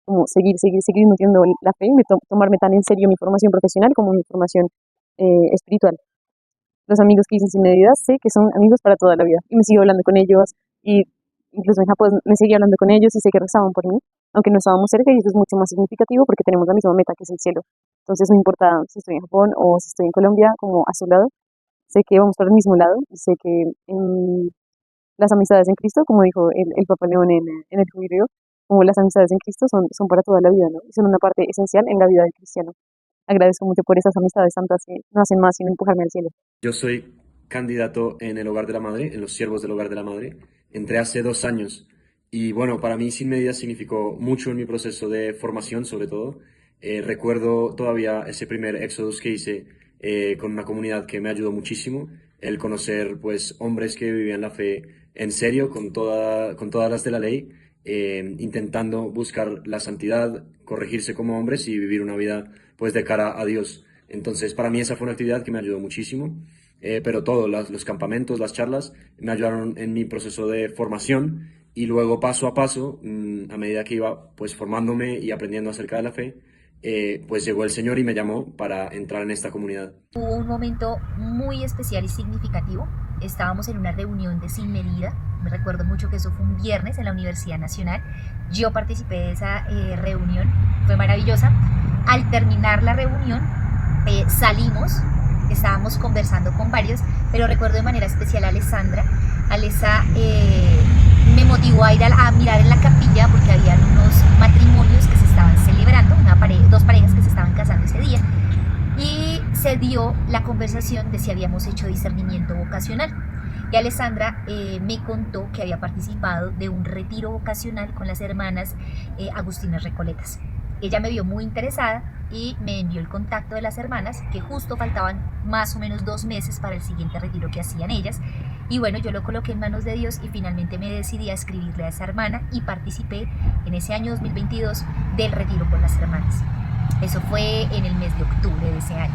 como seguir nutriendo la fe, tomarme tan en serio mi formación profesional como mi formación espiritual. Los amigos que hice Sin Medida sé que son amigos para toda la vida y me sigo hablando con ellos y incluso en Japón me seguí hablando con ellos y sé que rezaban por mí, aunque no estábamos cerca, y eso es mucho más significativo porque tenemos la misma meta que es el cielo. Entonces no importa si estoy en Japón o si estoy en Colombia, como a su lado, sé que vamos por el mismo lado y sé que las amistades en Cristo, como dijo el Papa León en el Jubileo, como las amistades en Cristo son para toda la vida, ¿no? Y son una parte esencial en la vida del cristiano. Agradezco mucho por esas amistades santas que no hacen más sino empujarme al cielo. Yo soy candidato en el Hogar de la Madre, en los Siervos del Hogar de la Madre. Entré hace 2 años y bueno, para mí Sin Medida significó mucho en mi proceso de formación, sobre todo. Recuerdo todavía ese primer Éxodus que hice con una comunidad que me ayudó muchísimo, el conocer pues hombres que vivían la fe en serio, con todas las de la ley, intentando buscar la santidad, corregirse como hombres y vivir una vida pues de cara a Dios. Entonces para mí esa fue una actividad que me ayudó muchísimo. pero todo, los campamentos, las charlas, me ayudaron en mi proceso de formación y luego paso a paso, a medida que iba pues formándome y aprendiendo acerca de la fe, pues llegó el Señor y me llamó para entrar en esta comunidad. Hubo un momento muy especial y significativo. Estábamos en una reunión de Sin Medida. Me recuerdo mucho que eso fue un viernes en la Universidad Nacional. Yo participé de esa reunión, fue maravillosa. Al terminar la reunión salimos, estábamos conversando con varios, pero recuerdo de manera especial a Alessandra. Alessa me motivó a ir a mirar en la capilla porque había unos matrimonios que se estaban celebrando, dos parejas que se estaban casando ese día, y se dio la conversación de si habíamos hecho discernimiento vocacional. Y Alessandra me contó que había participado de un retiro vocacional con las hermanas Agustinas Recoletas. Ella me vio muy interesada y me envió el contacto de las hermanas, que justo faltaban más o menos 2 meses para el siguiente retiro que hacían ellas. Y bueno, yo lo coloqué en manos de Dios y finalmente me decidí a escribirle a esa hermana y participé en ese año 2022 del retiro con las hermanas. Eso fue en el mes de octubre de ese año.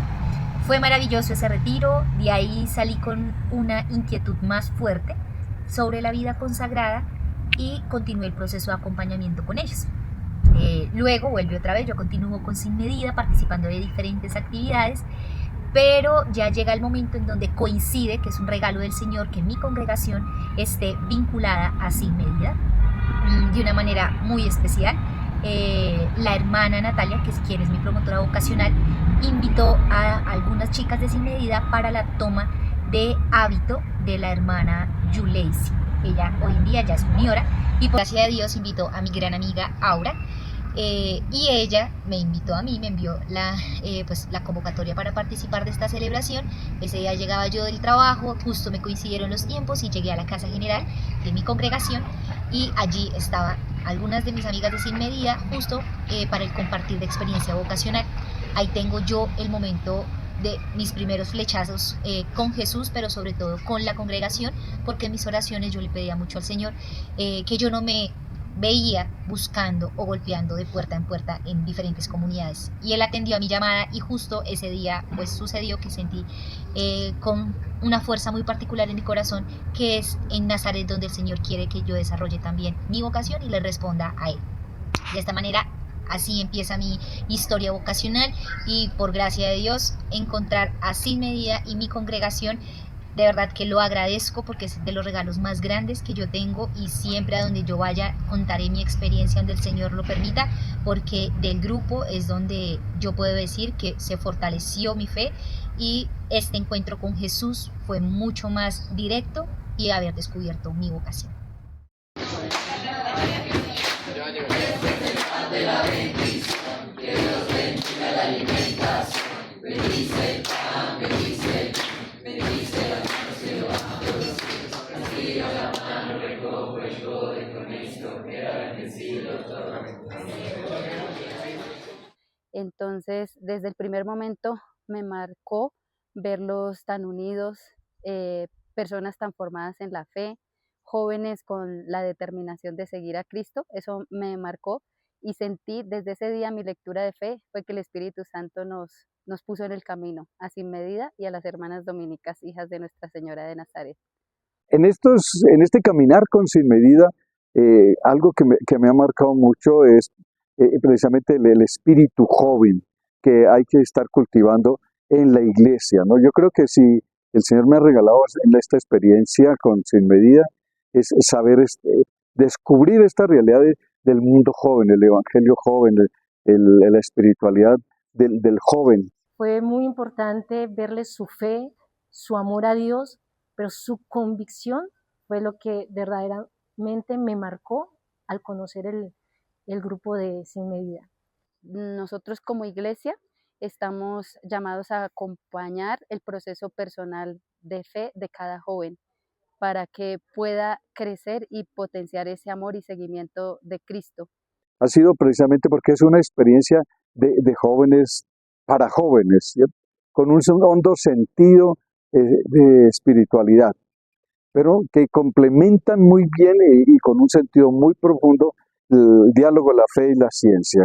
Fue maravilloso ese retiro, de ahí salí con una inquietud más fuerte sobre la vida consagrada y continué el proceso de acompañamiento con ellos. Luego vuelve otra vez, yo continúo con Sin Medida, participando de diferentes actividades, pero ya llega el momento en donde coincide, que es un regalo del Señor, que mi congregación esté vinculada a Sin Medida de una manera muy especial. La hermana Natalia, que es quien es mi promotora vocacional, invitó a algunas chicas de Sin Medida para la toma de hábito de la hermana Yuleisi. Ella hoy en día ya es juniora y por gracia de Dios invitó a mi gran amiga Aura, y ella me invitó a mí, me envió la convocatoria para participar de esta celebración. Ese día llegaba yo del trabajo, justo me coincidieron los tiempos y llegué a la casa general de mi congregación y allí estaban algunas de mis amigas de Sin Medida justo para el compartir de experiencia vocacional. Ahí tengo yo el momento de mis primeros flechazos con Jesús, pero sobre todo con la congregación, porque en mis oraciones yo le pedía mucho al Señor que yo no me veía buscando o golpeando de puerta en puerta en diferentes comunidades, y Él atendió a mi llamada y justo ese día pues sucedió que sentí con una fuerza muy particular en mi corazón que es en Nazaret donde el Señor quiere que yo desarrolle también mi vocación y le responda a Él. De esta manera así empieza mi historia vocacional y por gracia de Dios encontrar a Sin Medida y mi congregación, de verdad que lo agradezco porque es de los regalos más grandes que yo tengo y siempre a donde yo vaya contaré mi experiencia donde el Señor lo permita, porque del grupo es donde yo puedo decir que se fortaleció mi fe y este encuentro con Jesús fue mucho más directo y haber descubierto mi vocación. De la bendición, que Dios bendiga la alimentación, bendice el pan, bendice las manos que lo amamos, castiga la mano, recojo el todo y con esto queda bendecido todo. Entonces, desde el primer momento me marcó verlos tan unidos, personas tan formadas en la fe, jóvenes con la determinación de seguir a Cristo. Eso me marcó y sentí desde ese día mi lectura de fe fue que el Espíritu Santo nos puso en el camino a Sin Medida y a las hermanas dominicas, hijas de Nuestra Señora de Nazaret. En este caminar con Sin Medida, algo que me ha marcado mucho es precisamente el espíritu joven que hay que estar cultivando en la iglesia, ¿no? Yo creo que si el Señor me ha regalado en esta experiencia con Sin Medida, es saber descubrir esta realidad del mundo joven, el evangelio joven, la espiritualidad del joven. Fue muy importante verles su fe, su amor a Dios, pero su convicción fue lo que verdaderamente me marcó al conocer el grupo de Sin Medida. Nosotros como iglesia estamos llamados a acompañar el proceso personal de fe de cada joven para que pueda crecer y potenciar ese amor y seguimiento de Cristo. Ha sido precisamente porque es una experiencia de jóvenes para jóvenes, ¿cierto? Con un hondo sentido de espiritualidad, pero que complementan muy bien y con un sentido muy profundo el diálogo de la fe y la ciencia.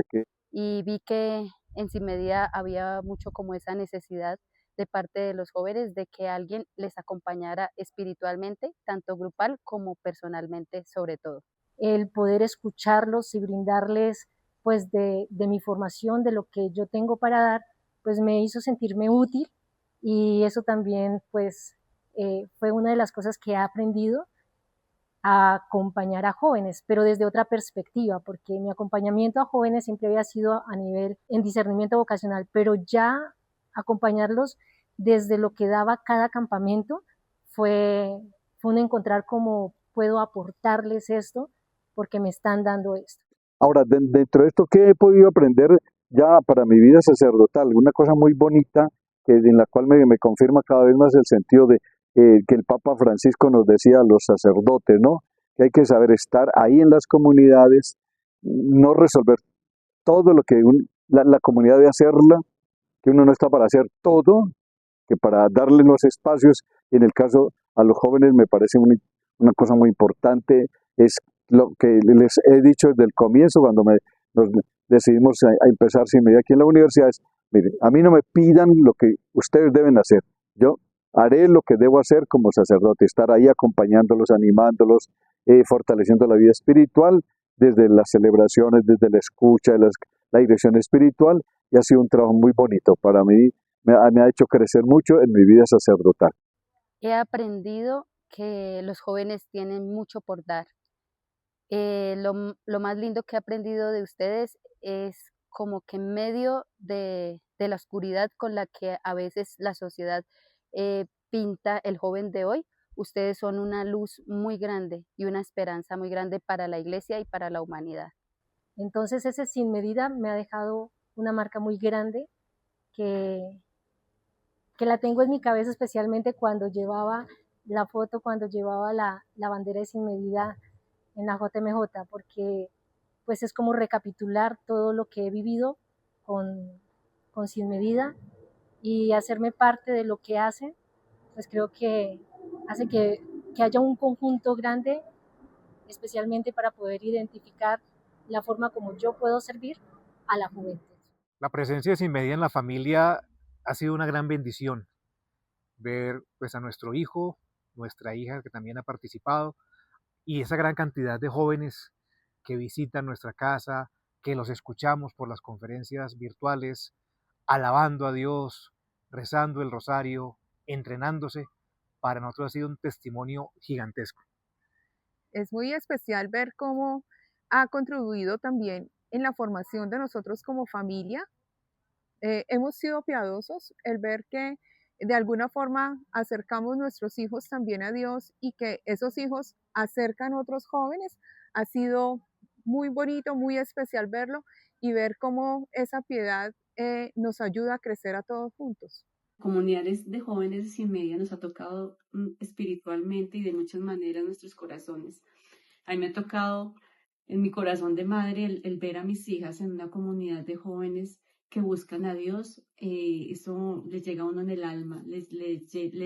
Y vi que en Sin Medida había mucho como esa necesidad de parte de los jóvenes de que alguien les acompañara espiritualmente, tanto grupal como personalmente sobre todo. El poder escucharlos y brindarles pues de mi formación, de lo que yo tengo para dar, pues me hizo sentirme útil, y eso también pues fue una de las cosas que he aprendido, a acompañar a jóvenes, pero desde otra perspectiva, porque mi acompañamiento a jóvenes siempre había sido a nivel en discernimiento vocacional, pero ya acompañarlos desde lo que daba cada campamento fue un encontrar cómo puedo aportarles esto, porque me están dando esto. Ahora, dentro de esto, ¿qué he podido aprender ya para mi vida sacerdotal? Una cosa muy bonita en la cual me confirma cada vez más el sentido de que el Papa Francisco nos decía a los sacerdotes, ¿no? Que hay que saber estar ahí en las comunidades, no resolver todo lo que la comunidad debe hacerla, que uno no está para hacer todo, que para darle los espacios. En el caso a los jóvenes me parece una cosa muy importante, es lo que les he dicho desde el comienzo, cuando nos decidimos a empezar sin medida aquí en la universidad, es, mire, a mí no me pidan lo que ustedes deben hacer, yo haré lo que debo hacer como sacerdote, estar ahí acompañándolos, animándolos, fortaleciendo la vida espiritual, desde las celebraciones, desde la escucha, la dirección espiritual, y ha sido un trabajo muy bonito para mí, me ha hecho crecer mucho en mi vida sacerdotal. He aprendido que los jóvenes tienen mucho por dar. Lo más lindo que he aprendido de ustedes es como que en medio de la oscuridad con la que a veces la sociedad pinta el joven de hoy, ustedes son una luz muy grande y una esperanza muy grande para la iglesia y para la humanidad. Entonces ese Sin Medida me ha dejado una marca muy grande que la tengo en mi cabeza, especialmente cuando llevaba la foto, cuando llevaba la bandera de Sin Medida en la JMJ, porque pues es como recapitular todo lo que he vivido con Sin Medida, y hacerme parte de lo que hacen, pues creo que hace que haya un conjunto grande, especialmente para poder identificar la forma como yo puedo servir a la juventud. La presencia de Sin Medida en la familia ha sido una gran bendición. Ver pues a nuestro hijo, nuestra hija que también ha participado, y esa gran cantidad de jóvenes que visitan nuestra casa, que los escuchamos por las conferencias virtuales, alabando a Dios, rezando el rosario, entrenándose, para nosotros ha sido un testimonio gigantesco. Es muy especial ver cómo ha contribuido también en la formación de nosotros como familia. Hemos sido piadosos, el ver que de alguna forma acercamos nuestros hijos también a Dios, y que esos hijos acercan a otros jóvenes. Ha sido muy bonito, muy especial verlo y ver cómo esa piedad nos ayuda a crecer a todos juntos. Comunidades de jóvenes de Sin Medida nos ha tocado espiritualmente y de muchas maneras nuestros corazones. A mí me ha tocado en mi corazón de madre el ver a mis hijas en una comunidad de jóvenes que buscan a Dios. Eso les llega a uno en el alma, les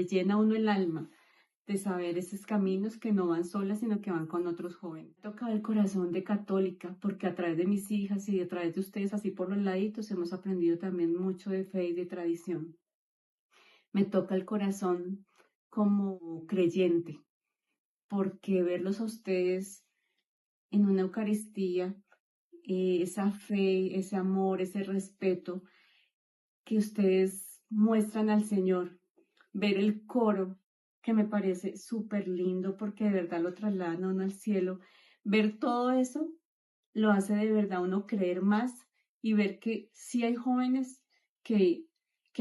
llena a uno el alma de saber esos caminos que no van solas, sino que van con otros jóvenes. Me ha tocado el corazón de católica, porque a través de mis hijas y a través de ustedes, así por los laditos, hemos aprendido también mucho de fe y de tradición. Me toca el corazón como creyente, porque verlos a ustedes en una Eucaristía, esa fe, ese amor, ese respeto que ustedes muestran al Señor, ver el coro, que me parece súper lindo porque de verdad lo trasladan a uno al cielo, ver todo eso lo hace de verdad uno creer más y ver que sí hay jóvenes que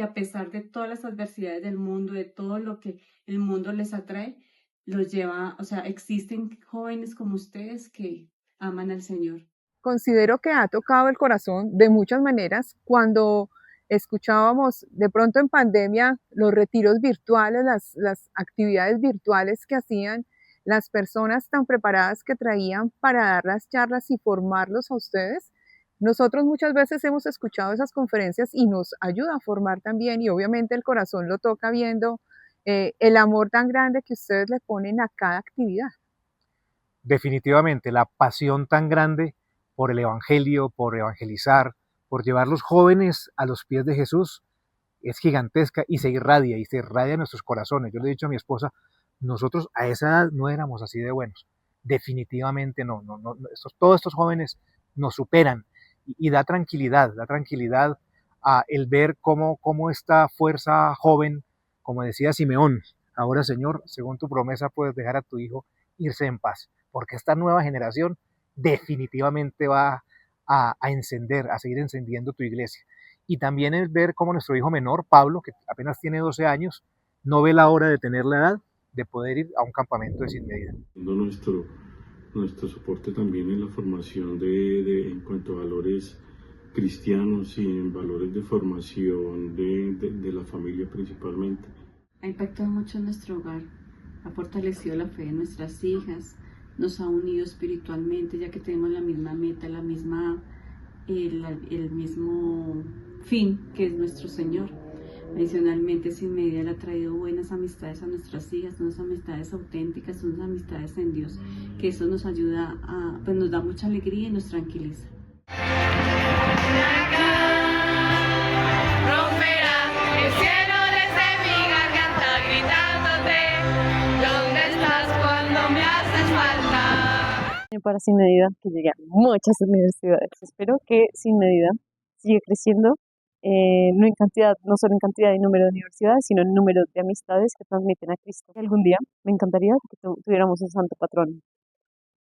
a pesar de todas las adversidades del mundo, de todo lo que el mundo les atrae, los lleva, o sea, existen jóvenes como ustedes que aman al Señor. Considero que ha tocado el corazón de muchas maneras. Cuando escuchábamos de pronto en pandemia los retiros virtuales, las actividades virtuales que hacían, las personas tan preparadas que traían para dar las charlas y formarlos a ustedes, nosotros muchas veces hemos escuchado esas conferencias y nos ayuda a formar también, y obviamente el corazón lo toca viendo el amor tan grande que ustedes le ponen a cada actividad. Definitivamente, la pasión tan grande por el Evangelio, por evangelizar, por llevar los jóvenes a los pies de Jesús, es gigantesca y se irradia en nuestros corazones. Yo le he dicho a mi esposa, nosotros a esa edad no éramos así de buenos, definitivamente no, todos estos jóvenes nos superan y da tranquilidad a el ver cómo esta fuerza joven, como decía Simeón, ahora Señor, según tu promesa puedes dejar a tu hijo irse en paz, porque esta nueva generación definitivamente va a encender, a seguir encendiendo tu iglesia. Y también el ver cómo nuestro hijo menor, Pablo, que apenas tiene 12 años, no ve la hora de tener la edad de poder ir a un campamento de Sin Medida. Nuestro soporte también en la formación en cuanto a valores cristianos y en valores de formación de la familia principalmente. Ha impactado mucho en nuestro hogar, ha fortalecido la fe de nuestras hijas, nos ha unido espiritualmente ya que tenemos la misma meta, el mismo fin que es nuestro Señor. Adicionalmente, Sin Medida le ha traído buenas amistades a nuestras hijas, unas amistades auténticas, unas amistades en Dios, que eso nos ayuda nos da mucha alegría y nos tranquiliza. Para Sin Medida, que llegue a muchas universidades. Espero que Sin Medida siga creciendo, no solo en cantidad y número de universidades, sino en número de amistades que transmiten a Cristo. Algún día me encantaría que tuviéramos un santo patrón,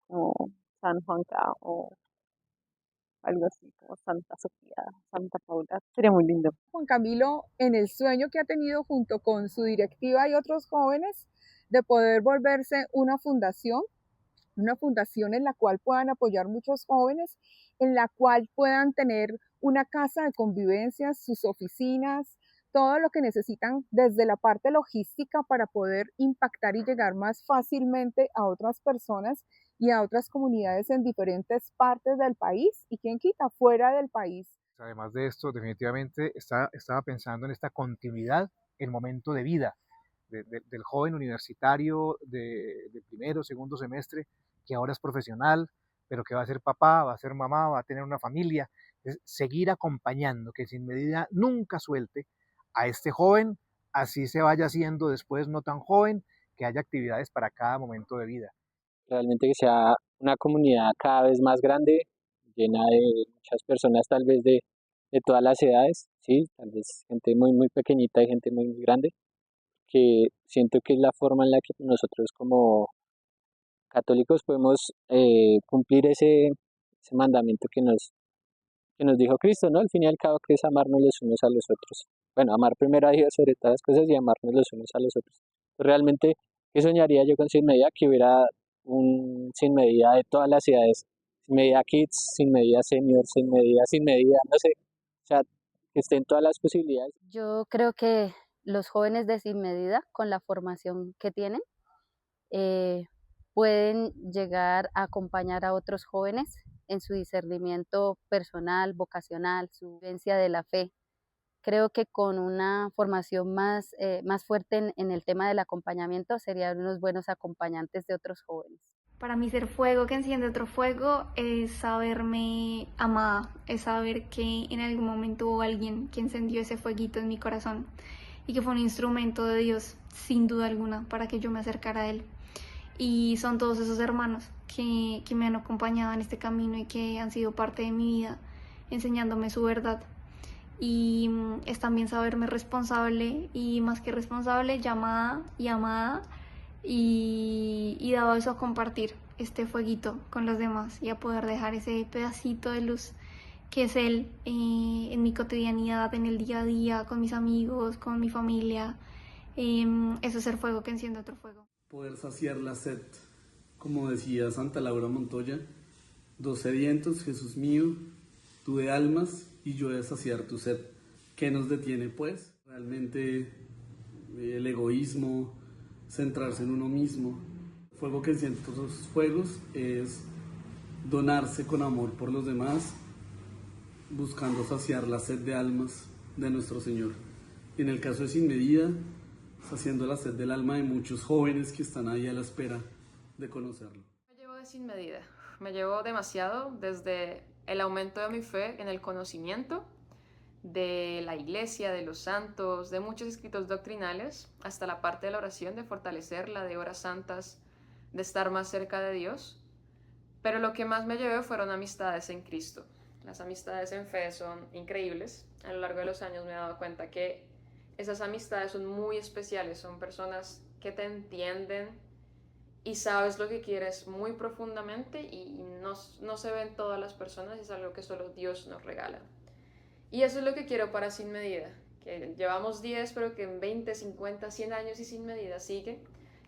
como San Juanca o algo así, como Santa Sofía, Santa Paula. Sería muy lindo. Juan Camilo, en el sueño que ha tenido junto con su directiva y otros jóvenes de poder volverse una fundación en la cual puedan apoyar muchos jóvenes, en la cual puedan tener una casa de convivencia, sus oficinas, todo lo que necesitan desde la parte logística para poder impactar y llegar más fácilmente a otras personas y a otras comunidades en diferentes partes del país y quien quita fuera del país. Además de esto, definitivamente estaba pensando en esta continuidad, el momento de vida del joven universitario de primero, segundo semestre, que ahora es profesional, pero que va a ser papá, va a ser mamá, va a tener una familia. Es seguir acompañando, que Sin Medida nunca suelte a este joven, así se vaya haciendo después no tan joven, que haya actividades para cada momento de vida. Realmente que sea una comunidad cada vez más grande, llena de muchas personas, tal vez de todas las edades, sí, tal vez gente muy, muy pequeñita y gente muy, muy grande, que siento que es la forma en la que nosotros como católicos podemos cumplir ese mandamiento que nos dijo Cristo, ¿no? Al fin y al cabo, que es amarnos los unos a los otros. Bueno, amar primero a Dios sobre todas las cosas y amarnos los unos a los otros. Realmente, ¿qué soñaría yo con Sin Medida? Que hubiera un Sin Medida de todas las edades. Sin Medida Kids, Sin Medida Senior, Sin Medida, no sé. O sea, que estén todas las posibilidades. Yo creo que los jóvenes de Sin Medida, con la formación que tienen, pueden llegar a acompañar a otros jóvenes en su discernimiento personal, vocacional, su vivencia de la fe. Creo que con una formación más fuerte en el tema del acompañamiento serían unos buenos acompañantes de otros jóvenes. Para mí ser fuego que enciende otro fuego es saberme amada, es saber que en algún momento hubo alguien que encendió ese fueguito en mi corazón y que fue un instrumento de Dios, sin duda alguna, para que yo me acercara a Él. Y son todos esos hermanos que me han acompañado en este camino y que han sido parte de mi vida, enseñándome su verdad. Y es también saberme responsable y más que responsable, llamada y amada y dado eso a compartir este fueguito con los demás y a poder dejar ese pedacito de luz que es Él en mi cotidianidad, en el día a día, con mis amigos, con mi familia. Eso es el fuego que enciende otro fuego. Poder saciar la sed, como decía Santa Laura Montoya, dos sedientos, Jesús mío, tú de almas y yo de saciar tu sed. ¿Qué nos detiene pues? Realmente el egoísmo, centrarse en uno mismo. El fuego que enciende todos los fuegos es donarse con amor por los demás, buscando saciar la sed de almas de nuestro Señor. Y en el caso de Sin Medida, saciando la sed del alma de muchos jóvenes que están ahí a la espera de conocerlo. Me llevo de Sin Medida, me llevo demasiado desde el aumento de mi fe en el conocimiento, de la iglesia, de los santos, de muchos escritos doctrinales, hasta la parte de la oración, de fortalecerla, de horas santas, de estar más cerca de Dios. Pero lo que más me llevé fueron amistades en Cristo. Las amistades en fe son increíbles. A lo largo de los años me he dado cuenta que esas amistades son muy especiales, son personas que te entienden y sabes lo que quieres muy profundamente y no se ven todas las personas, es algo que solo Dios nos regala. Y eso es lo que quiero para Sin Medida, que llevamos 10, pero que en 20, 50, 100 años y Sin Medida sigue,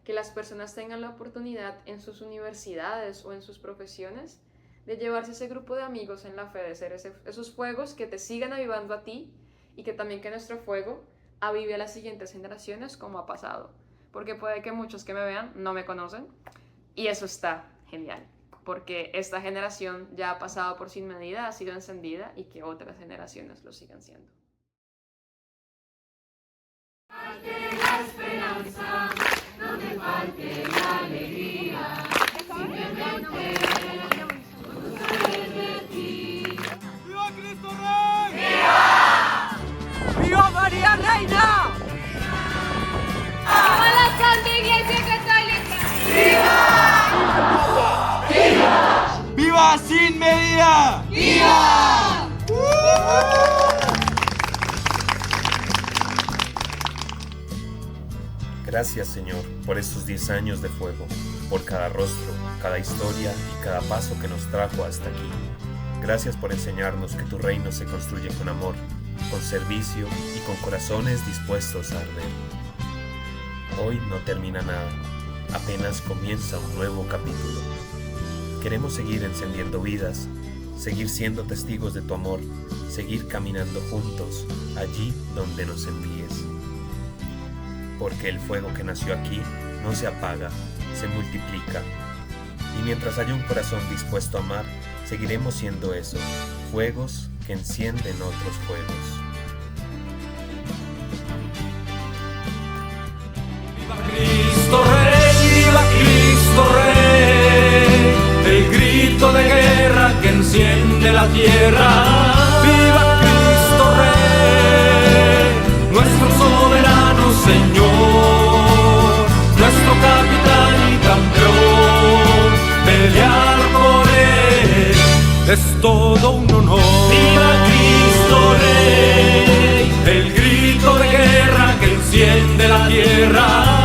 que las personas tengan la oportunidad en sus universidades o en sus profesiones de llevarse ese grupo de amigos en la fe, de ser esos fuegos que te sigan avivando a ti y que también que nuestro fuego avive a las siguientes generaciones como ha pasado. Porque puede que muchos que me vean no me conocen y eso está genial, porque esta generación ya ha pasado por Sin Medida, ha sido encendida y que otras generaciones lo sigan siendo. La esperanza, no me falte la alegría, simplemente conocer de ti. ¡Viva Cristo Rey! ¡Viva! ¡Viva María Reina! ¡Viva la Santa Iglesia Católica! ¡Viva! ¡Viva! ¡Viva Sin Medida! ¡Viva! Gracias, Señor, por estos 10 años de fuego, por cada rostro, cada historia y cada paso que nos trajo hasta aquí. Gracias por enseñarnos que tu reino se construye con amor, con servicio y con corazones dispuestos a arder. Hoy no termina nada, apenas comienza un nuevo capítulo. Queremos seguir encendiendo vidas, seguir siendo testigos de tu amor, seguir caminando juntos allí donde nos envíes. Porque el fuego que nació aquí no se apaga, se multiplica. Y mientras haya un corazón dispuesto a amar, seguiremos siendo eso, fuegos que encienden otros fuegos. ¡Viva Cristo Rey! ¡Viva Cristo Rey! El grito de guerra que enciende la tierra. ¡Viva Cristo Rey! Nuestro soberano Señor, nuestro capitán y campeón, pelear por Él es todo un honor. ¡Viva Cristo Rey! El grito de guerra que enciende la tierra.